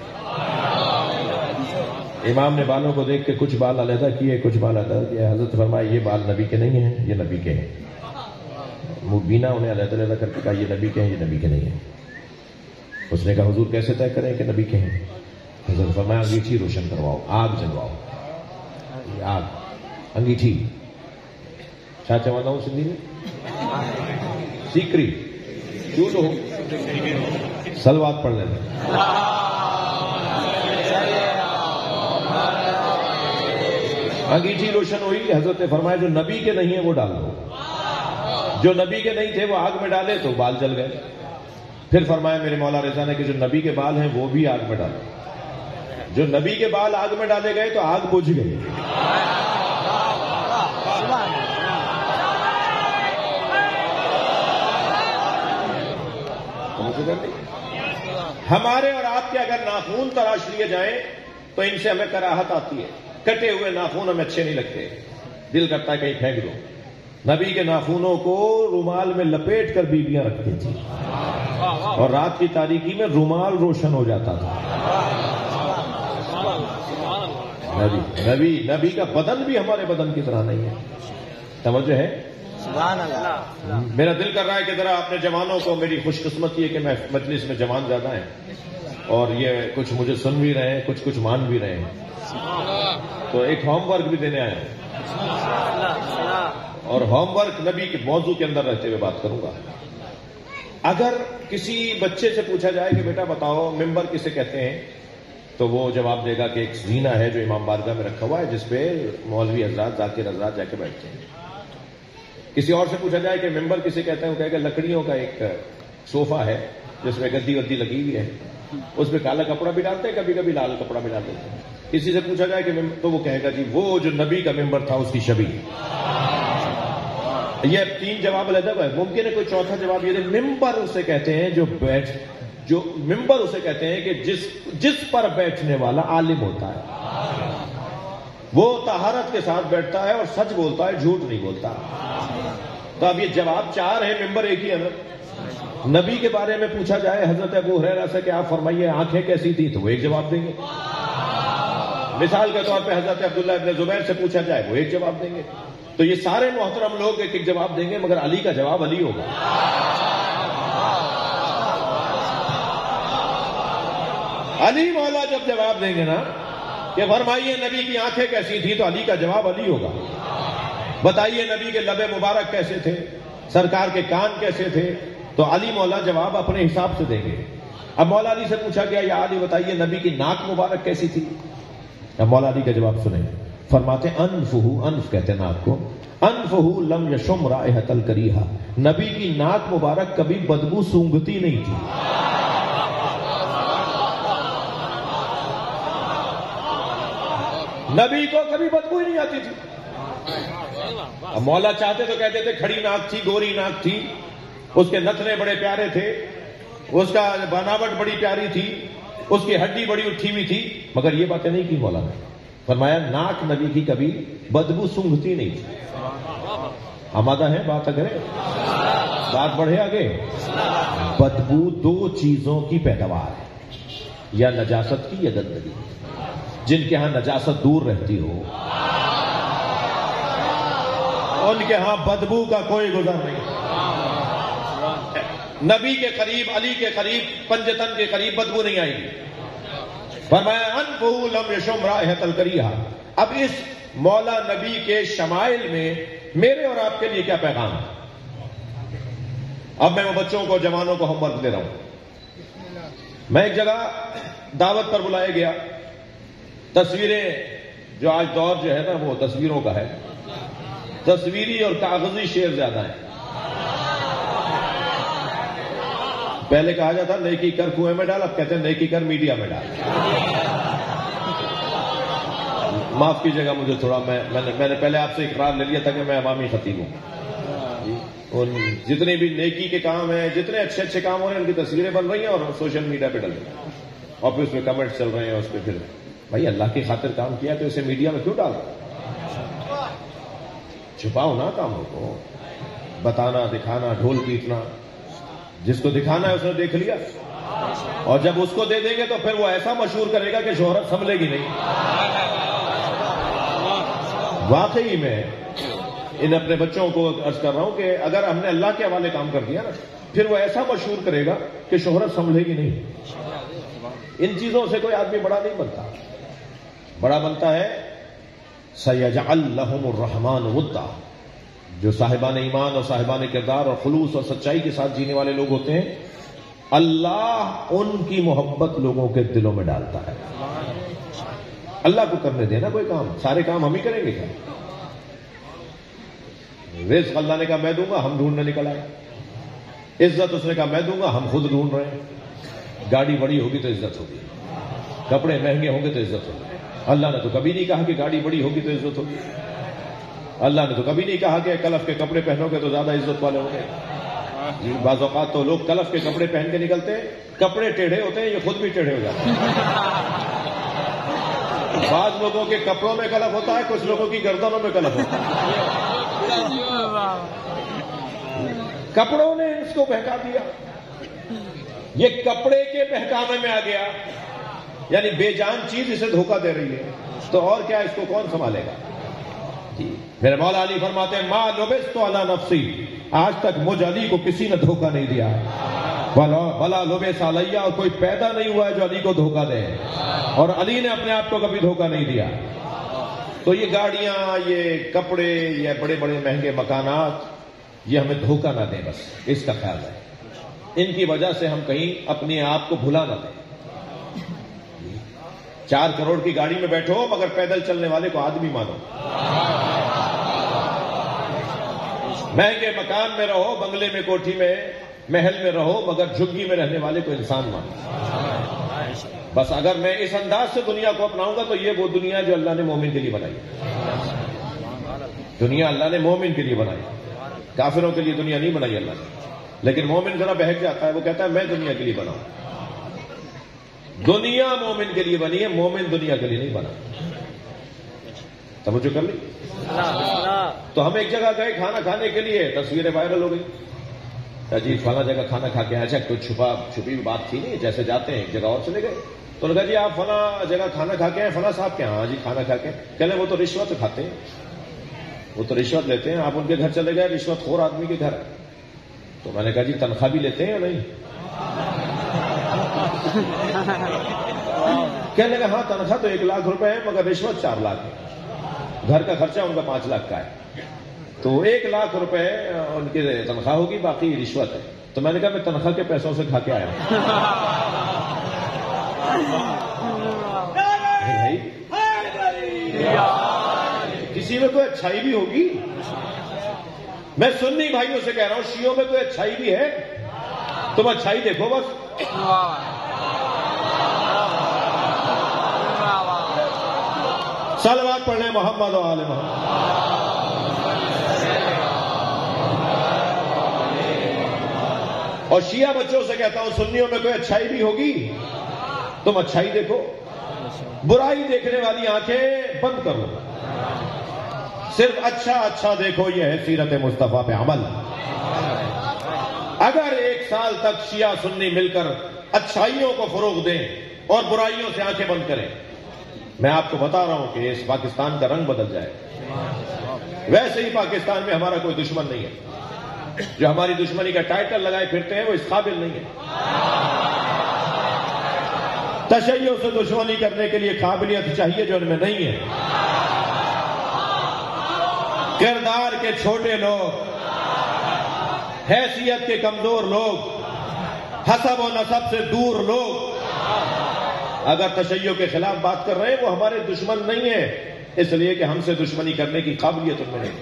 امام نے بالوں کو دیکھ کے کچھ بال علیحدہ کیے، کچھ بال علیحدہ کیے۔ حضرت فرمایا یہ بال نبی کے نہیں ہیں، یہ نبی کے ہیں۔ مبینہ انہیں علیحدہ علیحدہ کر کے کہا یہ نبی کے ہیں، یہ نبی کے نہیں ہیں۔ اس نے کہا حضور کیسے طے کریں کہ نبی کے ہیں؟ حضرت فرمایا انگیٹھی روشن کرواؤ، آگ جلواؤ۔ یہ آگ، انگیٹھی کیا چوانا ہوں سندھی میں؟ سیکری کیوں تو ہو؟ صلوات پڑھ لینا۔ انگیٹھی روشن ہوئی، حضرت نے فرمایا جو نبی کے نہیں ہیں وہ ڈال دو۔ جو نبی کے نہیں تھے وہ آگ میں ڈالے تو بال جل گئے۔ پھر فرمایا میرے مولا رضا نے کہ جو نبی کے بال ہیں وہ بھی آگ میں ڈالے۔ جو نبی کے بال آگ میں ڈالے گئے تو آگ بجھ گئی۔ ہمارے اور آپ کے اگر ناخون تراش لیے جائیں تو ان سے ہمیں کراہت آتی ہے، کٹے ہوئے ناخون ہمیں اچھے نہیں لگتے، دل کرتا ہے کہیں پھینک دو۔ نبی کے ناخونوں کو رومال میں لپیٹ کر بیویاں رکھتی تھی، اور رات کی تاریکی میں رومال روشن ہو جاتا تھا۔ نبی کا بدن بھی ہمارے بدن کی طرح نہیں ہے۔ توجہ ہے؟ میرا دل کر رہا ہے کہ ذرا اپنے جوانوں کو، میری خوش قسمتی ہے کہ میں مجلس میں جوان زیادہ ہیں اور یہ کچھ مجھے سن بھی رہے ہیں، کچھ مان بھی رہے ہیں، تو ایک ہوم ورک بھی دینے آئے ہیں، اور ہوم ورک نبی کے موضوع کے اندر رہتے ہوئے بات کروں گا۔ اگر کسی بچے سے پوچھا جائے کہ بیٹا بتاؤ ممبر کسے کہتے ہیں، تو وہ جواب دے گا کہ ایک زینہ ہے جو امام بارگاہ میں رکھا ہوا ہے جس پہ مولوی حضرات، ذاکر حضرات جا کے بیٹھتے ہیں۔ کسی اور سے پوچھا جائے کہ ممبر کسے کہتے ہیں، وہ کہے گا لکڑیوں کا ایک صوفہ ہے جس میں گدی ودی لگی ہوئی ہے، اس پہ کالا کپڑا بھی ڈالتے ہیں، کبھی کبھی لال کپڑا بھی ڈال دیتے ہیں۔ کسی سے پوچھا جائے کہ تو وہ کہے گا جی وہ جو نبی کا ممبر تھا اس کی شبیہ۔ یہ 3 جواب علیحدہ ہے، ممکن ہے کوئی چوتھا جواب یہ ہے ممبر اسے کہتے ہیں جو ممبر اسے کہتے ہیں کہ جس پر بیٹھنے والا عالم ہوتا ہے، وہ طہارت کے ساتھ بیٹھتا ہے اور سچ بولتا ہے، جھوٹ نہیں بولتا۔ تو اب یہ جواب 4 ہیں، ممبر ایک ہی ہے۔ نبی کے بارے میں پوچھا جائے حضرت ابو ہریرہ سے کہ آپ فرمائیے آنکھیں کیسی تھی، تو وہ ایک جواب دیں گے۔ مثال کے طور پہ حضرت عبداللہ ابن زبیر سے پوچھا جائے وہ ایک جواب دیں گے۔ تو یہ سارے محترم لوگ ایک ایک جواب دیں گے، مگر علی کا جواب علی ہوگا۔ علی مولا جب جواب دیں گے نا کہ فرمائیے نبی کی آنکھیں کیسی تھی، تو علی کا جواب علی ہوگا. بتائیے نبی کے لب مبارک کیسے تھے، سرکار کے کان کیسے تھے، تو علی مولا جواب اپنے حساب سے دیں گے. اب مولا علی سے پوچھا گیا یا علی بتائیے نبی کی ناک مبارک کیسی تھی. اب مولا علی کا جواب سنیں. فرماتے انفہو، انف کہتے ہیں ناک کو، انفہو لم یشم رائحۃ الکریہہ، نبی کی ناک مبارک کبھی بدبو سونگھتی نہیں تھی. نبی کو کبھی بدبو ہی نہیں آتی تھی. اب مولا چاہتے تو کہتے تھے کھڑی ناک تھی، گوری ناک تھی، اس کے نتنے بڑے پیارے تھے، اس کا بناوٹ بڑی پیاری تھی، اس کی ہڈی بڑی اٹھی ہوئی تھی، مگر یہ باتیں نہیں کی مولا نے. فرمایا ناک نبی کی کبھی بدبو سونگھتی نہیں تھی. آمادہ ہے بات کرے، بات بڑھے آگے. بدبو دو چیزوں کی پیداوار ہے، یا نجاست کی یا گندگی. جن کے ہاں نجاست دور رہتی ہو ان کے ہاں بدبو کا کوئی گزر نہیں. نبی کے قریب، علی کے قریب، پنجتن کے قریب بدبو نہیں آئے گی. فرمایا انفہو لم یشم رائحۃ الکریہہ. اب اس مولا نبی کے شمائل میں میرے اور آپ کے لیے کیا پیغام ہے؟ اب میں وہ بچوں کو، جوانوں کو ہوم ورک دے رہا ہوں. میں ایک جگہ دعوت پر بلایا گیا. تصویریں، جو آج دور جو ہے نا وہ تصویروں کا ہے، تصویری اور کاغذی شعر زیادہ ہیں. پہلے کہا جاتا نیکی کر کنویں میں ڈال، اب کہتے ہیں نیکی کر میڈیا میں ڈال. معاف کیجیے گا مجھے تھوڑا، میں نے پہلے آپ سے اقرار لے لیا تھا کہ میں عوامی خطیب ہوں. ان جتنے بھی نیکی کے کام ہیں، جتنے اچھے اچھے کام ہو رہے ہیں، ان کی تصویریں بن رہی ہیں اور سوشل میڈیا پہ ڈل رہی ہیں، اور پھر اس میں کمنٹ چل رہے ہیں. اس پہ پھر بھائی اللہ کی خاطر کام کیا تو اسے میڈیا میں کیوں ڈال رہے؟ چھپاؤ نا کاموں کو. بتانا، دکھانا، ڈھول پیٹنا، جس کو دکھانا ہے اس نے دیکھ لیا، اور جب اس کو دے دیں گے تو پھر وہ ایسا مشہور کرے گا کہ شہرت سنبھلے گی نہیں. واقعی میں ان اپنے بچوں کو عرض کر رہا ہوں کہ اگر ہم نے اللہ کے حوالے کام کر دیا نا، پھر وہ ایسا مشہور کرے گا کہ شہرت سنبھلے گی نہیں. ان چیزوں سے کوئی آدمی بڑا نہیں بنتا. بڑا بنتا ہے سَيَجْعَلْ لَهُمُ الرَّحْمَنُ وُدًّا. جو صاحبان ایمان اور صاحبان کردار اور خلوص اور سچائی کے ساتھ جینے والے لوگ ہوتے ہیں، اللہ ان کی محبت لوگوں کے دلوں میں ڈالتا ہے. اللہ کو کرنے دینا کوئی کام، سارے کام ہم ہی کریں گے کیا؟ رزق اللہ نے کہا میں دوں گا، ہم ڈھونڈنے نکل آئے. عزت اس نے کہا میں دوں گا، ہم خود ڈھونڈ رہے ہیں. گاڑی بڑی ہوگی تو عزت ہوگی، کپڑے مہنگے ہوں گے تو عزت ہوگی. اللہ نے تو کبھی نہیں کہا کہ گاڑی بڑی ہوگی تو عزت ہوگی. اللہ نے تو کبھی نہیں کہا کہ کلف کے کپڑے پہنو گے تو زیادہ عزت والے ہوں گے. بعض اوقات تو لوگ کلف کے کپڑے پہن کے نکلتے ہیں، کپڑے ٹیڑھے ہوتے ہیں، یہ خود بھی ٹیڑھے ہو جاتے ہیں. بعض لوگوں کے کپڑوں میں کلف ہوتا ہے، کچھ لوگوں کی گردنوں میں کلف ہوتا ہے. کپڑوں نے اس کو بہکا دیا. یہ کپڑے کے بہکاوے میں آ گیا، یعنی بے جان چیز اسے دھوکہ دے رہی ہے، تو اور کیا اس کو کون سنبھالے گا؟ میرے مولا علی فرماتے ہیں ما لبست علی نفسی، آج تک مجھ علی کو کسی نے دھوکہ نہیں دیا. بلا لبس علی، اور کوئی پیدا نہیں ہوا ہے جو علی کو دھوکہ دے، اور علی نے اپنے آپ کو کبھی دھوکہ نہیں دیا. تو یہ گاڑیاں، یہ کپڑے، یہ بڑے بڑے مہنگے مکانات، یہ ہمیں دھوکہ نہ دیں، بس اس کا خیال ہے. ان کی وجہ سے ہم کہیں اپنے آپ کو بھلا نہ دیں. 4 کروڑ کی گاڑی میں بیٹھو مگر پیدل چلنے والے کو آدمی مانو. مہنگے مکان میں رہو، بنگلے میں، کوٹھی میں، محل میں رہو، مگر جھگی میں رہنے والے کو انسان مانو. بس اگر میں اس انداز سے دنیا کو اپناؤں گا تو یہ وہ دنیا جو اللہ نے مومن کے لیے بنائی. دنیا اللہ نے مومن کے لیے بنائی، کافروں کے لیے دنیا نہیں بنائی اللہ نے. لیکن مومن ذرا بہک جاتا ہے، وہ کہتا ہے میں دنیا کے لیے بناؤں. دنیا مومن کے لیے بنی ہے، مومن دنیا کے لیے نہیں بنا. توجہ کر لی. تو ہم ایک جگہ گئے کھانا کھانے کے لیے، تصویریں وائرل ہو گئی. جی فلاں جگہ کھانا کھا کے. اچھا کوئی چھپی بات تھی نہیں، جیسے جاتے ہیں ایک جگہ اور چلے گئے تو لگا جی آپ فلاں جگہ کھانا کھا کے ہیں، فلاں صاحب کے ہاں جی کھانا کھا کے. کہنے وہ تو رشوت کھاتے ہیں، وہ تو رشوت لیتے ہیں. آپ ان کے گھر چلے گئے، رشوت خور آدمی کے گھر. تو میں نے کہا جی تنخواہ بھی لیتے ہیں یا نہیں؟ کہنے لگا ہاں تنخواہ تو 1 لاکھ روپے ہے مگر رشوت 4 لاکھ ہے، گھر کا خرچہ ان کا 5 لاکھ کا ہے، تو 1 لاکھ روپے ان کی تنخواہ ہوگی، باقی رشوت ہے۔ تو میں نے کہا میں تنخواہ کے پیسوں سے کھا کے آیا ہوں۔ کسی میں کوئی اچھائی بھی ہوگی؟ میں سنی بھائیوں سے کہہ رہا ہوں شیعوں میں کوئی اچھائی بھی ہے؟ تم اچھائی دیکھو بس۔ صلوات پڑھنے محمد و آل محمد۔ اور شیعہ بچوں سے کہتا ہوں سنیوں میں کوئی اچھائی بھی ہوگی؟ تم اچھائی دیکھو، برائی دیکھنے والی آنکھیں بند کرو، صرف اچھا اچھا دیکھو، یہ ہے سیرت مصطفیٰ پہ عمل۔ اگر 1 سال تک شیعہ سنی مل کر اچھائیوں کو فروغ دیں اور برائیوں سے آنکھیں بند کریں، میں آپ کو بتا رہا ہوں کہ اس پاکستان کا رنگ بدل جائے۔ ویسے ہی پاکستان میں ہمارا کوئی دشمن نہیں ہے، جو ہماری دشمنی کا ٹائٹل لگائے پھرتے ہیں وہ اس قابل نہیں ہے۔ تشیع سے دشمنی کرنے کے لیے قابلیت چاہیے جو ان میں نہیں ہے۔ کردار کے چھوٹے لوگ، حیثیت کے کمزور لوگ، حسب و نسب سے دور لوگ اگر تشیع کے خلاف بات کر رہے ہیں وہ ہمارے دشمن نہیں ہیں، اس لیے کہ ہم سے دشمنی کرنے کی قابلیت ان میں نہیں۔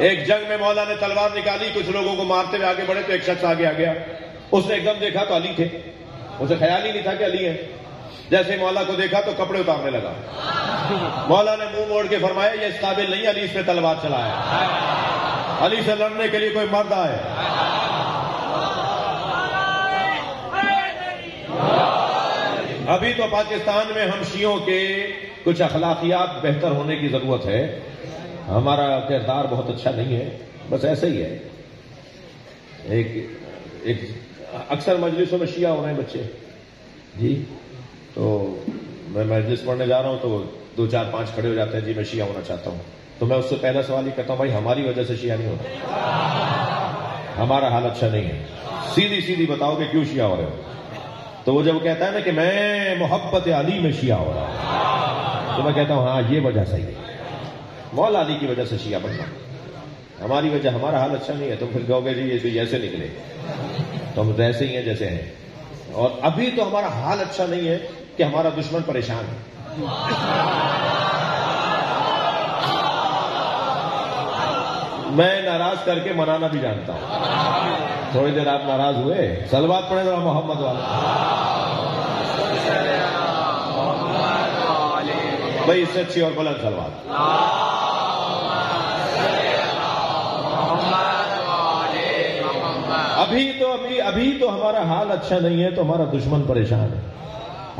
ایک جنگ میں مولا نے تلوار نکالی، کچھ لوگوں کو مارتے ہوئے آگے بڑھے تو ایک شخص آگے آ گیا، اس نے ایک دم دیکھا تو علی تھے، اسے خیال ہی نہیں تھا کہ علی ہے، جیسے مولا کو دیکھا تو کپڑے اتارنے لگا۔ مولا نے منہ موڑ کے فرمایا یہ اس قابل نہیں علی اس پہ تلوار چلایا، علی سے لڑنے کے لیے کوئی مرد آئے۔ ابھی تو پاکستان میں ہم شیعوں کے کچھ اخلاقیات بہتر ہونے کی ضرورت ہے، ہمارا کردار بہت اچھا نہیں ہے، بس ایسے ہی ہے۔ ایک اکثر مجلسوں میں شیعہ ہو رہے ہیں بچے جی، تو میں مجلس پڑھنے جا رہا ہوں تو 2 4 5 کھڑے ہو جاتے ہیں جی میں شیعہ ہونا چاہتا ہوں، تو میں اس سے پہلا سوال یہ کرتا ہوں بھائی ہماری وجہ سے شیعہ نہیں ہوتا، ہمارا حال اچھا نہیں ہے، سیدھی بتاؤ کہ کیوں شیعہ ہو رہے ہو؟ تو وہ جب کہتا ہے نا کہ میں محبت علی میں شیعہ ہو رہا ہوں، تو میں کہتا ہوں ہاں یہ وجہ صحیح ہے، مولا علی کی وجہ سے شیعہ بننا، ہماری وجہ ہمارا حال اچھا نہیں ہے، تم پھر کہو گے جی یہ تو ایسے نکلے، تو ہم ایسے ہی ہیں جیسے ہیں، اور ابھی تو ہمارا حال اچھا نہیں ہے کہ ہمارا دشمن پریشان ہے۔ میں ناراض کر کے منانا بھی جانتا ہوں، تھوڑی دیر آپ ناراض ہوئے، صلوات پڑھیں ذرا محمد والے۔ بھائی اس سے اچھی اور بلند صلوات۔ ابھی تو ہمارا حال اچھا نہیں ہے تو ہمارا دشمن پریشان ہے،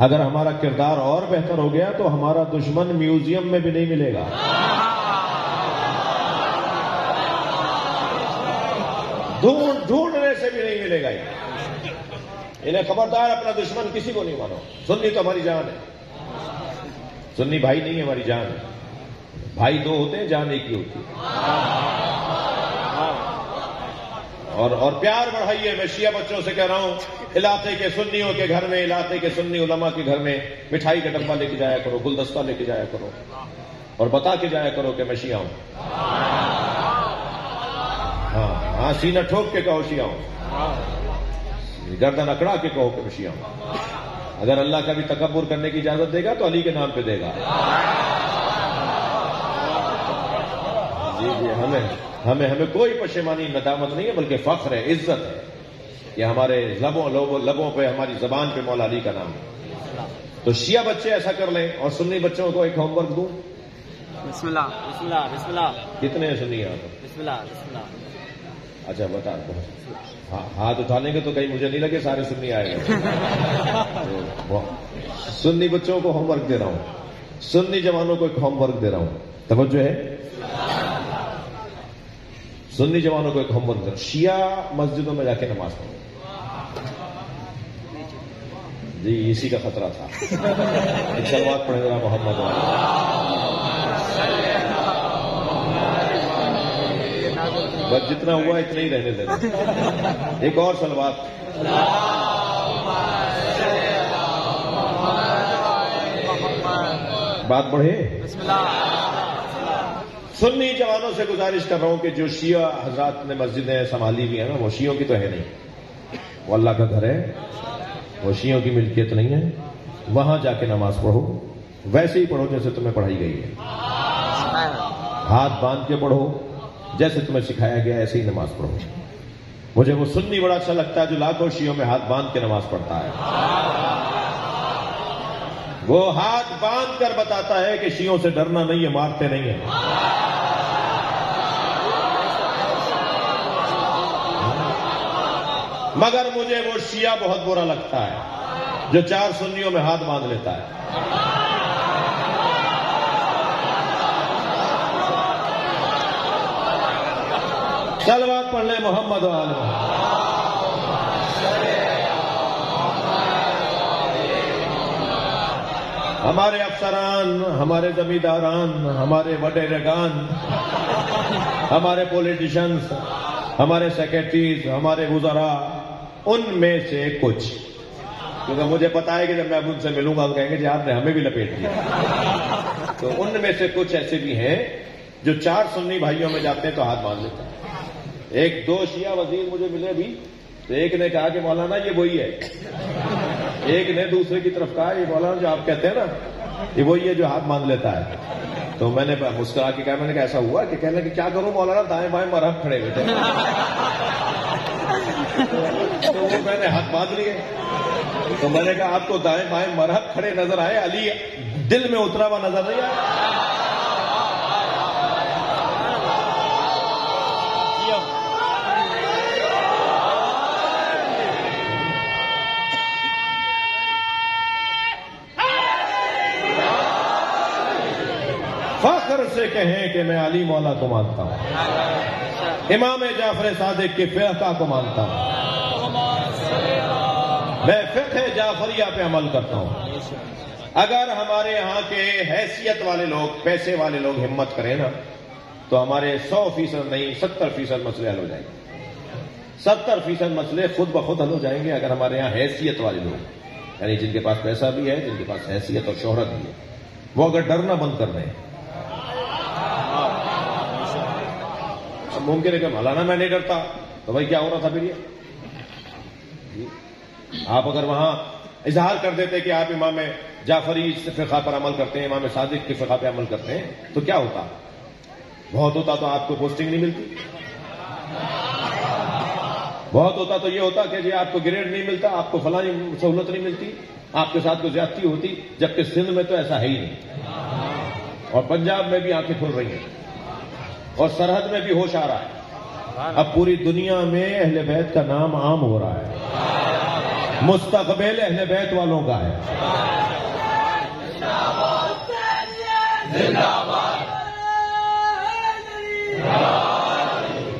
اگر ہمارا کردار اور بہتر ہو گیا تو ہمارا دشمن میوزیم میں بھی نہیں ملے گا، ڈھونڈنے سے بھی نہیں ملے گا، انہیں خبردار اپنا دشمن کسی کو نہیں مانو، سنی تو ہماری جان ہے، سنی بھائی نہیں ہے ہماری جان ہے، بھائی 2 ہوتے ہیں جان ایک ہی ہوتی ہے، اور پیار بڑھائیے۔ میں شیعہ بچوں سے کہہ رہا ہوں علاقے کے سنیوں کے گھر میں، علاقے کے سنی علماء کے گھر میں مٹھائی کا ڈبہ لے کے جایا کرو، گلدستہ لے کے جایا کرو، اور بتا کے جایا کرو کہ میں شیعہ ہوں، ہاں سینہ ٹھوک کے کہو شیعہ ہوں، گردن اکڑا کے کہو کہ میں شیعہ ہوں، اگر اللہ کا بھی تکبر کرنے کی اجازت دے گا تو علی کے نام پہ دے گا۔ جی ہمیں کوئی پشیمانی ندامت نہیں ہے بلکہ فخر ہے، عزت ہے کہ ہمارے لبوں پہ ہماری زبان پہ مولا علی کا نام ہے۔ تو شیعہ بچے ایسا کر لیں، اور سنی بچوں کو ایک ہوم ورک دوں۔ بسم اللہ کتنے ہیں سنی یہاں پر؟ بسم اللہ اچھا بتا، ہاتھ اٹھا لیں گے تو کہیں مجھے نہیں لگے سارے سنی آئے گا۔ سنی بچوں کو ہوم ورک دے رہا ہوں، سنی جوانوں کو ایک ہوم ورک دے رہا ہوں، توجہ ہے، سنی جوانوں کو ایک ہوم ورک دے رہا ہوں، شیعہ مسجدوں میں جا کے نماز پڑھو۔ جی اسی کا خطرہ تھا، ایک صلوات پڑھیں ذرا محمد والے۔ بس جتنا ہوا اتنا ہی رہنے دینا. ایک اور صلوات. بات بڑھے. سنی جوانوں سے گزارش کر رہا ہوں کہ جو شیعہ حضرات نے مسجدیں سنبھالی ہوئی ہیں نا، وہ شیعوں کی تو ہے نہیں، وہ اللہ کا گھر ہے، وہ شیعوں کی ملکیت نہیں ہے. وہاں جا کے نماز پڑھو، ویسے ہی پڑھو جیسے تمہیں پڑھائی گئی ہے. ہاتھ باندھ کے پڑھو، جیسے تمہیں سکھایا گیا ایسے ہی نماز پڑھو. مجھے وہ سنی بڑا اچھا لگتا ہے جو لاکھوں شیعوں میں ہاتھ باندھ کے نماز پڑھتا ہے. وہ ہاتھ باندھ کر بتاتا ہے کہ شیعوں سے ڈرنا نہیں ہے، مارتے نہیں ہیں. مگر مجھے وہ شیعہ بہت برا لگتا ہے جو 4 سنیوں میں ہاتھ باندھ لیتا ہے. صلوات پڑھ لیں محمد و آل محمد. ہمارے افسران، ہمارے زمینداران، ہمارے وڈیرگان، ہمارے پولیٹیشنز، ہمارے سیکرٹریز، ہمارے وزراء، ان میں سے کچھ، کیونکہ مجھے پتا ہے کہ جب میں اب ان سے ملوں گا تو کہیں گے جی آپ نے ہمیں بھی لپیٹ دیا. تو ان میں سے کچھ ایسے بھی ہیں جو 4 سنی بھائیوں میں جاتے ہیں تو ہاتھ باندھ لیتے ہیں. 1-2 شیعہ وزیر مجھے ملے بھی تو ایک نے کہا کہ مولانا یہ وہی ہے. ایک نے دوسرے کی طرف کہا یہ مولانا جو آپ کہتے ہیں نا یہ وہی ہے جو ہاتھ باندھ لیتا ہے. تو میں نے مسکرا کے کہا، میں نے کہا ایسا ہوا کہ کہنے کہ کیا کروں مولانا، دائیں بائیں مرہم کھڑے ہوئے تھے. تو وہ میں نے ہاتھ باندھ لیے. تو میں نے کہا آپ کو دائیں بائیں مرہم کھڑے نظر آئے، علی دل میں اترا ہوا نظر نہیں آیا. فخر سے کہیں کہ میں علی مولا کو مانتا ہوں، امام جعفر صادق کی فقہ کو مانتا ہوں، میں فقہ جعفریہ پہ عمل کرتا ہوں. اگر ہمارے یہاں کے حیثیت والے لوگ، پیسے والے لوگ ہمت کریں نا تو ہمارے 100% نہیں 70% مسئلے حل ہو جائیں گے. 70% مسئلے خود بخود حل ہو جائیں گے اگر ہمارے یہاں حیثیت والے لوگ، یعنی جن کے پاس پیسہ بھی ہے، جن کے پاس حیثیت اور شہرت بھی ہے، وہ اگر ڈرنا بند کر دیں. ممکن ہے کہ مولانا میں نہیں ڈرتا تو بھائی کیا ہو رہا تھا پھر یہ؟ آپ اگر وہاں اظہار کر دیتے کہ آپ امام جعفری فقہ پر عمل کرتے ہیں، امام صادق کی فقہ پہ عمل کرتے ہیں، تو کیا ہوتا؟ بہت ہوتا تو آپ کو پوسٹنگ نہیں ملتی، بہت ہوتا تو یہ ہوتا کہ جی آپ کو گریڈ نہیں ملتا، آپ کو فلاں سہولت نہیں ملتی، آپ کے ساتھ کوئی زیادتی ہوتی. جبکہ سندھ میں تو ایسا ہے ہی نہیں، اور پنجاب میں بھی آنکھیں کھل رہی ہیں، اور سرحد میں بھی ہوش آ رہا ہے. اب پوری دنیا میں اہل بیت کا نام عام ہو رہا ہے، مستقبل اہل بیت والوں کا ہے.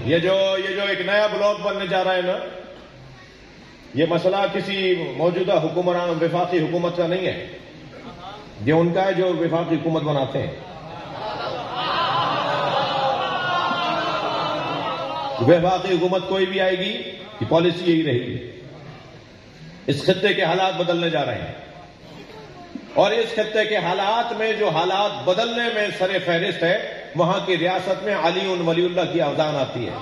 یہ جو ایک نیا بلاک بننے جا رہا ہے نا، یہ مسئلہ کسی موجودہ حکمران وفاقی حکومت کا نہیں ہے، یہ ان کا ہے جو وفاقی حکومت بناتے ہیں. وفاقی حکومت کوئی بھی آئے گی کہ پالیسی یہی رہے گی. اس خطے کے حالات بدلنے جا رہے ہیں، اور اس خطے کے حالات میں جو حالات بدلنے میں سر فہرست ہے، وہاں کی ریاست میں علی ولی اللہ کی اذان آتی ہے.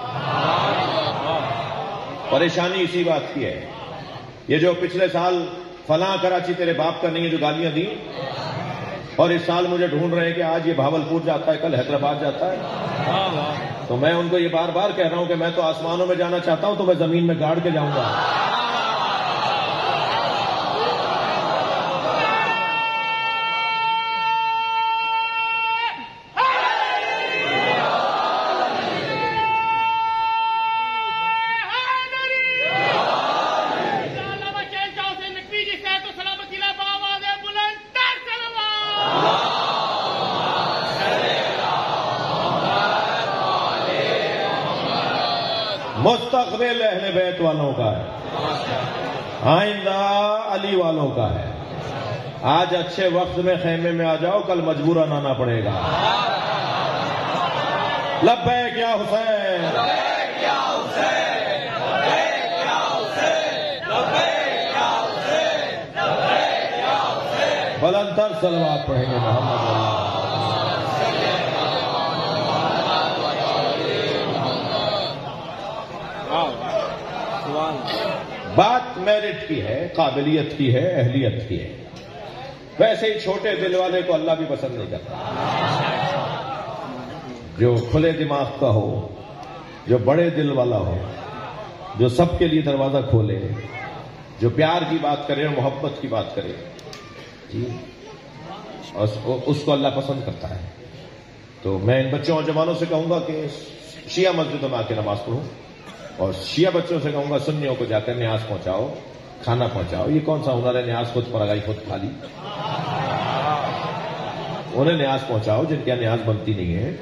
پریشانی اسی بات کی ہے. یہ جو پچھلے سال فلاں کراچی تیرے باپ کا نہیں ہے جو گالیاں دی، اور اس سال مجھے ڈھونڈ رہے ہیں کہ آج یہ بھاولپور جاتا ہے، کل حیدرآباد جاتا ہے. تو میں ان کو یہ بار بار کہہ رہا ہوں کہ میں تو آسمانوں میں جانا چاہتا ہوں تو میں زمین میں گاڑ کے جاؤں گا. مستقبل اہل بیت والوں کا ہے، آئندہ علی والوں کا ہے. آج اچھے وقت میں خیمے میں آ جاؤ، کل مجبوراً آنا پڑے گا. لبیک یا حسین. 77 صلوات پڑھیں گے محمد بات میرٹ کی ہے، قابلیت کی ہے، اہلیت کی ہے. ویسے ہی چھوٹے دل والے کو اللہ بھی پسند نہیں کرتا. جو کھلے دماغ کا ہو، جو بڑے دل والا ہو، جو سب کے لیے دروازہ کھولے، جو پیار کی بات کرے اور محبت کی بات کرے، اس کو اللہ پسند کرتا ہے. تو میں ان بچوں اور جوانوں سے کہوں گا کہ شیعہ مسجدوں میں آ کے نماز پڑھو، اور شیعہ بچوں سے کہوں گا سنیوں کو جا کر نیاز پہنچاؤ، کھانا پہنچاؤ. یہ کون سا ہنر ہے نیاز خود پڑھائی خود کھا لی؟ انہیں نیاز پہنچاؤ جن کے نیاز بنتی نہیں ہے.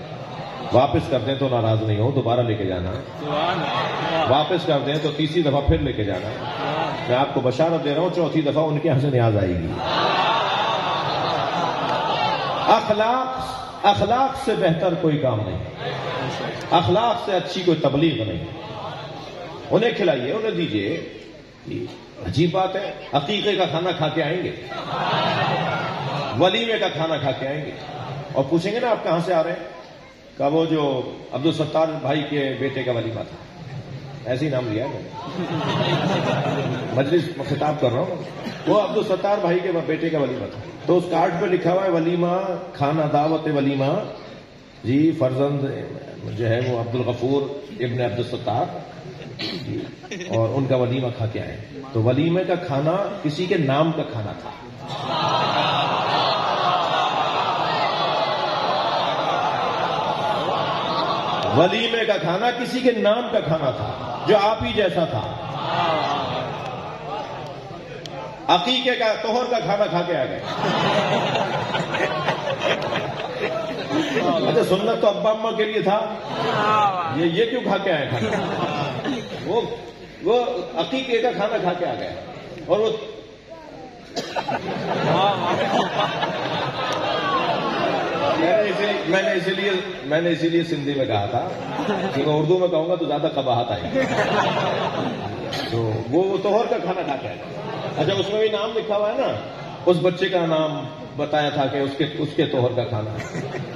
واپس کر دیں تو ناراض نہیں ہو، دوبارہ لے کے جانا. واپس کر دیں تو تیسری دفعہ پھر لے کے جانا. میں آپ کو بشارت دے رہا ہوں، چوتھی دفعہ ان کے یہاں سے نیاز آئے گی. اخلاق سے بہتر کوئی کام نہیں، اخلاق سے اچھی کوئی تبلیغ نہیں. انہیں کھلائیے، انہیں دیجیے. عجیب بات ہے، عقیقے کا کھانا کھا کے آئیں گے، ولیمے کا کھانا کھا کے آئیں گے، اور پوچھیں گے نا آپ کہاں سے آ رہے ہیں؟ کہ وہ جو عبدالستار بھائی کے بیٹے کا ولیمہ تھا. ایسے ہی نام لیا ہے، مجلس خطاب کر رہا ہوں. وہ عبدالستار بھائی کے بیٹے کا ولیمہ تھا. تو اس کارڈ پہ لکھا ہوا ہے ولیمہ کھانا، دعوت ولیمہ جی فرزند جو ہے وہ عبدالغفور ابن عبدالستار اور ان کا ولیمہ کھا کے آئے. تو ولیمے کا کھانا کسی کے نام کا کھانا تھا. ولیمے کا کھانا کسی کے نام کا کھانا تھا جو آپ ہی جیسا تھا. عقیقے کا طہر کا کھانا کھا کے آ گئے. اچھا سنت تو ابا اماں کے لیے تھا، یہ کیوں کھا کے آئے کھانا؟ وہ عقیقے کا کھانا کھا کے آ گئے. اور وہ میں نے اسی لیے سندھی میں کہا تھا کہ میں اردو میں کہوں گا تو زیادہ قباحت آئے گی. تو وہ طہر کا کھانا کھا کے آئے. اچھا اس میں بھی نام لکھا ہوا ہے نا، اس بچے کا نام بتایا تھا کہ اس کے طہر کا کھانا ہے،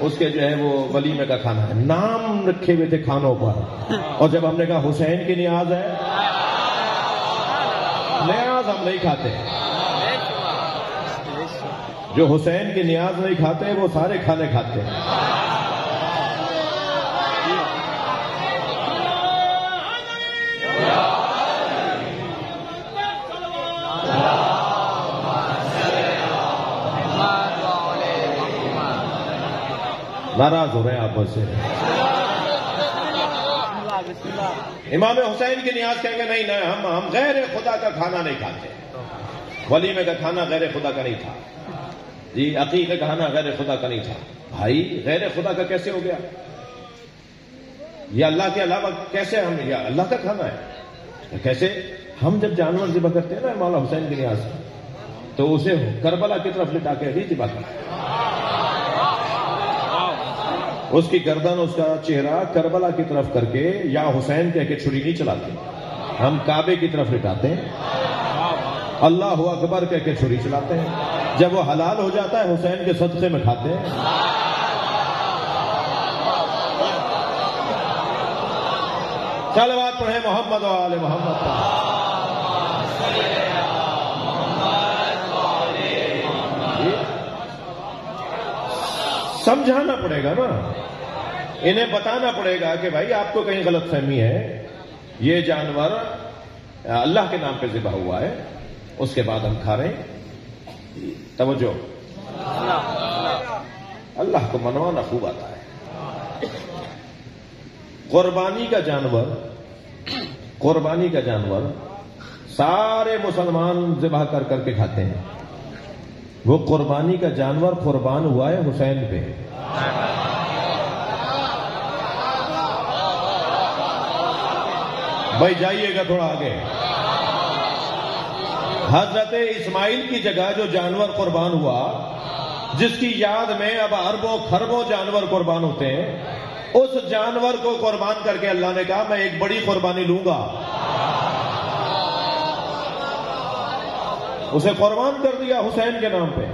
اس کے جو ہے وہ ولیمے کا کھانا ہے. نام رکھے ہوئے تھے کھانوں پر. اور جب ہم نے کہا حسین کی نیاز ہے، نیاز ہم نہیں کھاتے. جو حسین کی نیاز نہیں کھاتے وہ سارے کھانے کھاتے ہیں. ناراض ہو رہے ہیں آپ مجھ سے. امام حسین کی نیاز کہیں گے نہیں ہم غیر خدا کا کھانا نہیں کھاتے. ولیمے کا کھانا غیر خدا کا نہیں تھا جی، عقیقے کا کھانا غیر خدا کا نہیں تھا. بھائی غیر خدا کا کیسے ہو گیا؟ یہ اللہ کے علاوہ کیسے ہم یہ اللہ کا کھانا ہے؟ کیسے؟ ہم جب جانور ذبح کرتے ہیں نا مولا حسین کی نیاز تو اسے کربلا کی طرف لٹا کے نہیں ذبح کرتے. اس کی گردن، اس کا چہرہ کربلا کی طرف کر کے یا حسین کہہ کے چھری نہیں چلاتے. ہم کعبے کی طرف لٹاتے ہیں، اللہ اکبر کہہ کے چھری چلاتے ہیں. جب وہ حلال ہو جاتا ہے حسین کے صدقے میں کھاتے ہیں. صلوات پڑھیں محمد و آل محمد پر. سمجھانا پڑے گا نا، انہیں بتانا پڑے گا کہ بھائی آپ کو کہیں غلط فہمی ہے. یہ جانور اللہ کے نام پہ ذبح ہوا ہے، اس کے بعد ہم کھا رہے ہیں. توجہ، اللہ کو منوانا خوب آتا ہے. قربانی کا جانور سارے مسلمان ذبح کر کے کھاتے ہیں. وہ قربانی کا جانور قربان ہوا ہے حسین پہ. بھائی جائیے گا تھوڑا آگے. حضرت اسماعیل کی جگہ جو جانور قربان ہوا، جس کی یاد میں اب اربوں خربوں جانور قربان ہوتے ہیں، اس جانور کو قربان کر کے اللہ نے کہا میں ایک بڑی قربانی لوں گا. اسے قربان کر دیا حسین کے نام پہ.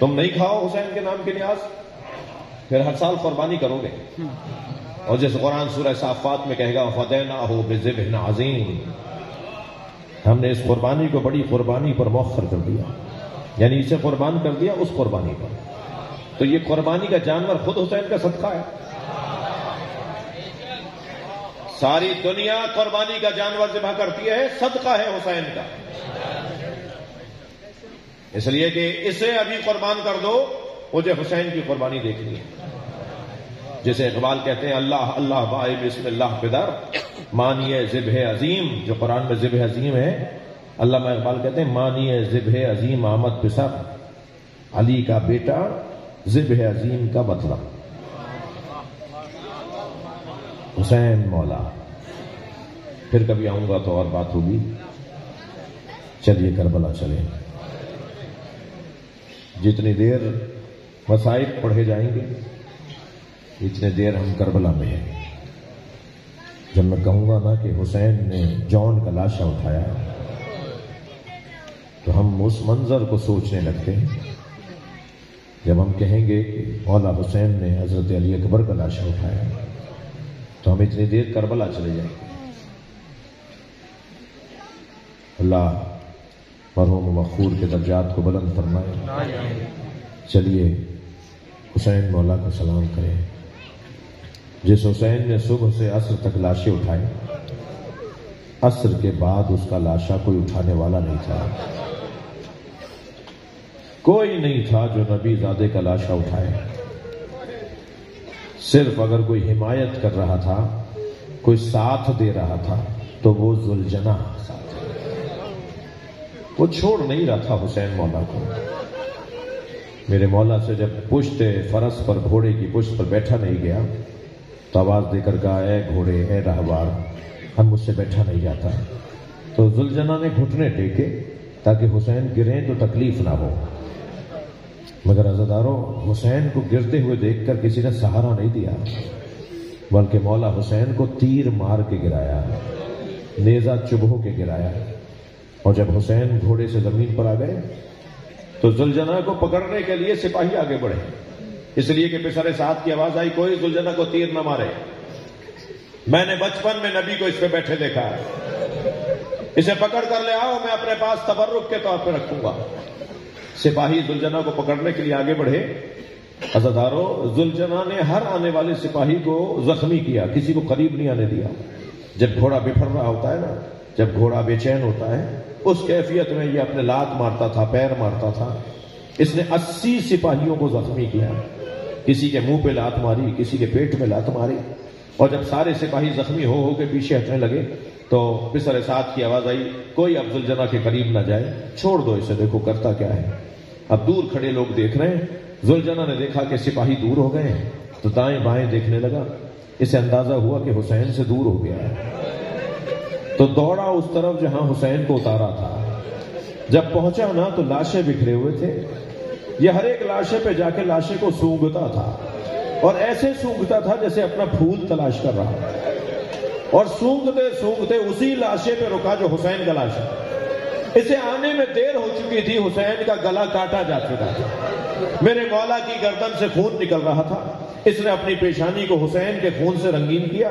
تم نہیں کھاؤ حسین کے نام کی نیاز، پھر ہر سال قربانی کرو گے. اور جیسے قرآن سورہ صافات میں کہے گا فَدَيْنَاهُ بِذِبْحٍ عَظِيمٍ، ہم نے اس قربانی کو بڑی قربانی پر مؤخر کر دیا، یعنی اسے قربان کر دیا اس قربانی پر. تو یہ قربانی کا جانور خود حسین کا صدقہ ہے. ساری دنیا قربانی کا جانور ذبح کرتی ہے، صدقہ ہے حسین کا. اس لیے کہ اسے ابھی قربان کر دو، مجھے حسین کی قربانی دیکھنی ہے. جیسے اقبال کہتے ہیں اللہ اللہ بائے بسم اللہ پدر مانیے ذبح عظیم، جو قرآن میں ذبح عظیم ہے، علامہ اقبال کہتے ہیں مانیے ذبح عظیم آمد پسر، علی کا بیٹا ذبح عظیم کا مطلب حسین مولا. پھر کبھی آؤں گا تو اور بات ہوگی. چلیے کربلا چلیں. جتنی دیر مصائب پڑھے جائیں گے اتنے دیر ہم کربلا میں ہیں. جب میں کہوں گا نا کہ حسین نے جون کا لاشا اٹھایا تو ہم اس منظر کو سوچنے لگتے ہیں. جب ہم کہیں گے کہ مولا حسین نے حضرت علی اکبر کا لاشا اٹھایا تو ہم اتنی دیر کربلا چلے جائیں گے. اللہ مرحوم مغفور کے درجات کو بلند فرمائے. چلیے حسین مولا کو سلام کریں. جس حسین نے صبح سے عصر تک لاشیں اٹھائیں، عصر کے بعد اس کا لاشا کوئی اٹھانے والا نہیں تھا. کوئی نہیں تھا جو نبی زادے کا لاشا اٹھائے. صرف اگر کوئی حمایت کر رہا تھا، کوئی ساتھ دے رہا تھا تو وہ ذوالجناح ساتھ. وہ چھوڑ نہیں رہا تھا حسین مولا کو. میرے مولا سے جب پشت فرس پر گھوڑے کی پشت پر بیٹھا نہیں گیا تو آواز دے کر کہا اے گھوڑے اے رہوار، ہم مجھ سے بیٹھا نہیں جاتا. تو ذوالجناح نے گھٹنے ٹیکے تاکہ حسین گریں تو تکلیف نہ ہو. مگر عزادارو، حسین کو گرتے ہوئے دیکھ کر کسی نے سہارا نہیں دیا، بلکہ مولا حسین کو تیر مار کے گرایا، نیزہ چبھو کے گرایا. اور جب حسین گھوڑے سے زمین پر آ گئے تو ذوالجناح کو پکڑنے کے لیے سپاہی آگے بڑھے، اس لیے کہ پسر سعد کی آواز آئی کوئی ذوالجناح کو تیر نہ مارے. میں نے بچپن میں نبی کو اس پہ بیٹھے دیکھا ہے، اسے پکڑ کر لے آؤ، میں اپنے پاس تبرک کے طور پہ رکھوں گا. سپاہی ذوالجناح کو پکڑنے کے لیے آگے بڑھے. عزادارو، ذوالجناح نے ہر آنے والے سپاہی کو زخمی کیا، کسی کو قریب نہیں آنے دیا. جب گھوڑا بفر رہا ہوتا ہے نا، جب گھوڑا بے چین ہوتا ہے، اس کیفیت میں یہ اپنے لات مارتا تھا، پیر مارتا تھا. اس نے 80 سپاہیوں کو زخمی کیا. کسی کے منہ پہ لات ماری، کسی کے پیٹ میں لات ماری. اور جب سارے سپاہی زخمی ہو کے پیچھے ہٹنے لگے تو پسر سعد کی آواز آئی کوئی اب ذوالجناح کے قریب نہ جائے، چھوڑ دو اسے، دیکھو کرتا کیا ہے. اب دور کھڑے لوگ دیکھ رہے ہیں. ذوالجناح نے دیکھا کہ سپاہی دور ہو گئے ہیں تو دائیں بائیں دیکھنے لگا. اسے اندازہ ہوا کہ حسین سے دور ہو گیا ہے تو دوڑا اس طرف جہاں حسین کو اتارا تھا. جب پہنچا نا تو لاشیں بکھرے ہوئے تھے. یہ ہر ایک لاشے پہ جا کے لاشے کو سونگتا تھا، اور ایسے سونگتا تھا جیسے اپنا پھول تلاش کر رہا. اور سونگتے سونگتے اسی لاشے پہ رکا جو حسین کا لاش ہے. اسے آنے میں دیر ہو چکی تھی، حسین کا گلا کاٹا جا چکا تھا. میرے مولا کی گردن سے خون نکل رہا تھا. اس نے اپنی پیشانی کو حسین کے خون سے رنگین کیا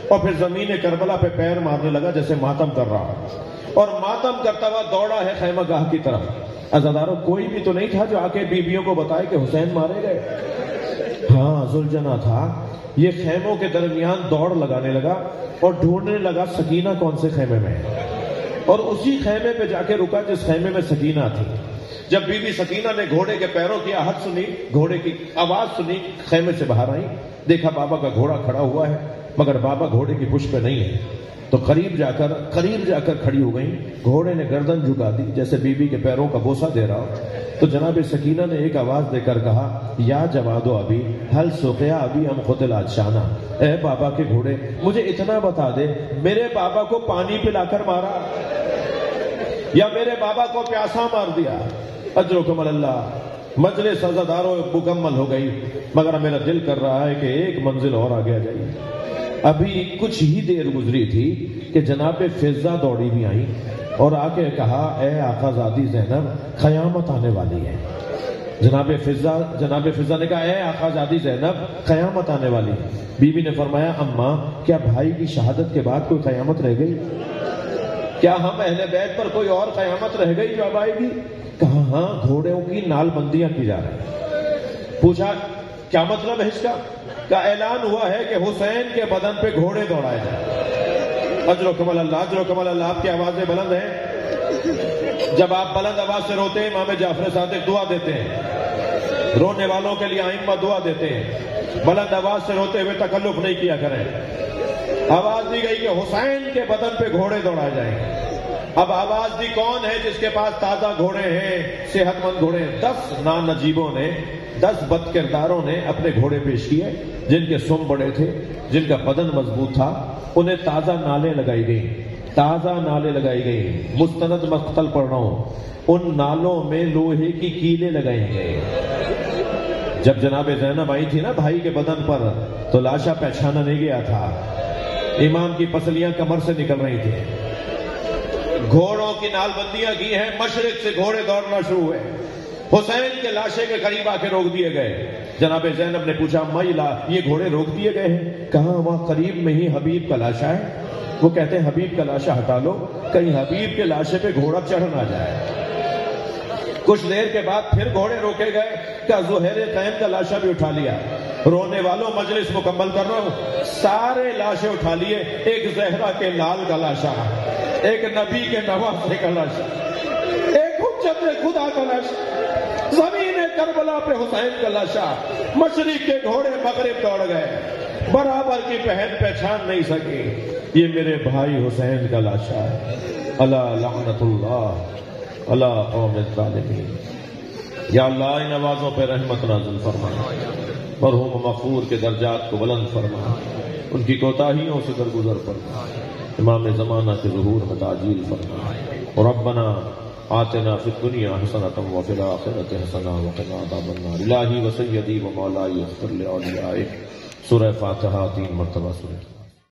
اور پھر زمین کربلا پہ پیر مارنے لگا جیسے ماتم کر رہا ہے. اور ماتم کرتا ہوا دوڑا ہے خیمہ گاہ کی طرف. عزادارو، کوئی بھی تو نہیں تھا جو آ کے بیویوں کو بتائے کہ حسین مارے گئے. ہاں، ذوالجناح تھا. یہ خیموں کے درمیان دوڑ لگانے لگا اور ڈھونڈنے لگا سکینہ کون سے خیمے میں ہے، اور اسی خیمے پہ جا کے رکا جس خیمے میں سکینہ تھی. جب بی بی سکینہ نے گھوڑے کے پیروں کی آہٹ سنی، گھوڑے کی آواز سنی، خیمے سے باہر آئی. دیکھا بابا کا گھوڑا کھڑا ہوا ہے مگر بابا گھوڑے کی پشت پہ نہیں ہے. تو قریب جا کر کھڑی ہو گئی. گھوڑے نے گردن جھکا دی جیسے بی بی کے پیروں کا بوسہ دے رہا ہو. تو جناب سکینہ نے ایک آواز دے کر کہا یا جواد و ابی حل سقیا ابی ام قتل شانہ. اے بابا کے گھوڑے، مجھے اتنا بتا دے، میرے بابا کو پانی پلا کر مارا یا میرے بابا کو پیاسا مار دیا؟ اجرکم اللہ. مجلس عزادارو مکمل ہو گئی مگر میرا دل کر رہا ہے کہ ایک منزل اور آگے آ جائیے. ابھی کچھ ہی دیر گزری تھی کہ جناب فضہ دوڑی بھی آئی اور آ کے کہا اے آقا زادی زینب، قیامت آنے والی ہے. جناب فضا نے کہا اے آقا زادی زینب قیامت آنے والی ہے۔ بی بی نے فرمایا اماں کیا بھائی کی شہادت کے بعد کوئی قیامت رہ گئی؟ کیا ہم اہل بیت پر کوئی اور قیامت رہ گئی جو اب آئے گی؟ کہا ہاں گھوڑوں کی نال بندیاں کی جا رہی ہیں۔ پوچھا کیا مطلب ہے اس کا اعلان ہوا ہے کہ حسین کے بدن پہ گھوڑے دوڑائے جائیں۔ اجر و کمال اللہ، آپ کی آوازیں بلند ہیں۔ جب آپ بلند آواز سے روتے ہیں امام جعفر صادق دعا دیتے ہیں، رونے والوں کے لیے ائمہ دعا دیتے ہیں۔ بلند آواز سے روتے ہوئے تکلف نہیں کیا کریں۔ آواز دی گئی کہ حسین کے بدن پہ گھوڑے دوڑائے جائیں۔ اب آواز دی کون ہے جس کے پاس تازہ گھوڑے ہیں، صحت مند گھوڑے ہیں؟ 10 نانجیبوں نے، 10 بد کرداروں نے اپنے گھوڑے پیش کیے جن کے سم بڑے تھے، جن کا بدن مضبوط تھا۔ انہیں تازہ نالیں لگائی گئی، مستند مقتل پڑھ رہا ہوں، ان نالوں میں لوہے کی کیلیں لگائی گئی۔ جب جناب زینب آئی تھی نا بھائی کے بدن پر تو لاشا پہچانا نہیں گیا تھا، امام کی پسلیاں کمر سے نکل رہی تھی۔ گھوڑوں کی نال بندیاں کی ہیں، مشرق سے گھوڑے دوڑنا شروع ہوئے، حسین کے لاشے کے قریب آ کے روک دیے گئے۔ جناب زینب نے پوچھا اما یہ گھوڑے روک دیے گئے ہیں؟ کہاں وہاں قریب میں ہی حبیب کا لاشا ہے۔ وہ کہتے ہیں حبیب کا لاشا ہٹا لو، کہیں حبیب کے لاشے پہ گھوڑا چڑھ نہ جائے۔ کچھ دیر کے بعد پھر گھوڑے روکے گئے، کہا زہیر قیم کا لاشا بھی اٹھا لیا۔ رونے والوں مجلس مکمل کر رہا ہوں، سارے لاشے اٹھا لیے، ایک زہرا کے لال کا لاشا، ایک نبی کے نواسے کا لاشا، ایک حجت خدا کا لاشا، زمین کربلا پہ حسین کا لاشا۔ مشرق کے گھوڑے مغرب دوڑ گئے، برابر کی بہن پہچان نہیں سکی، یہ میرے بھائی حسین کا لاشا ہے۔ الا لعنت اللہ الا قوم الظالمین۔ یا اللہ ان آوازوں پہ رحمت نازل فرما، مرحوم مغفور کے درجات کو بلند فرما، ان کی کوتاہیوں سے درگزر فرما، امام زمانہ کے ظہور میں تعجیل فرما۔ ربنا آتنا فی الدنیا حسنۃ وفی الآخرۃ حسنۃ وقنا عذاب النار۔ الہی و سیدی و مولائی اغفر لأولیائک۔ سورہ فاتحہ 3 مرتبہ سورہ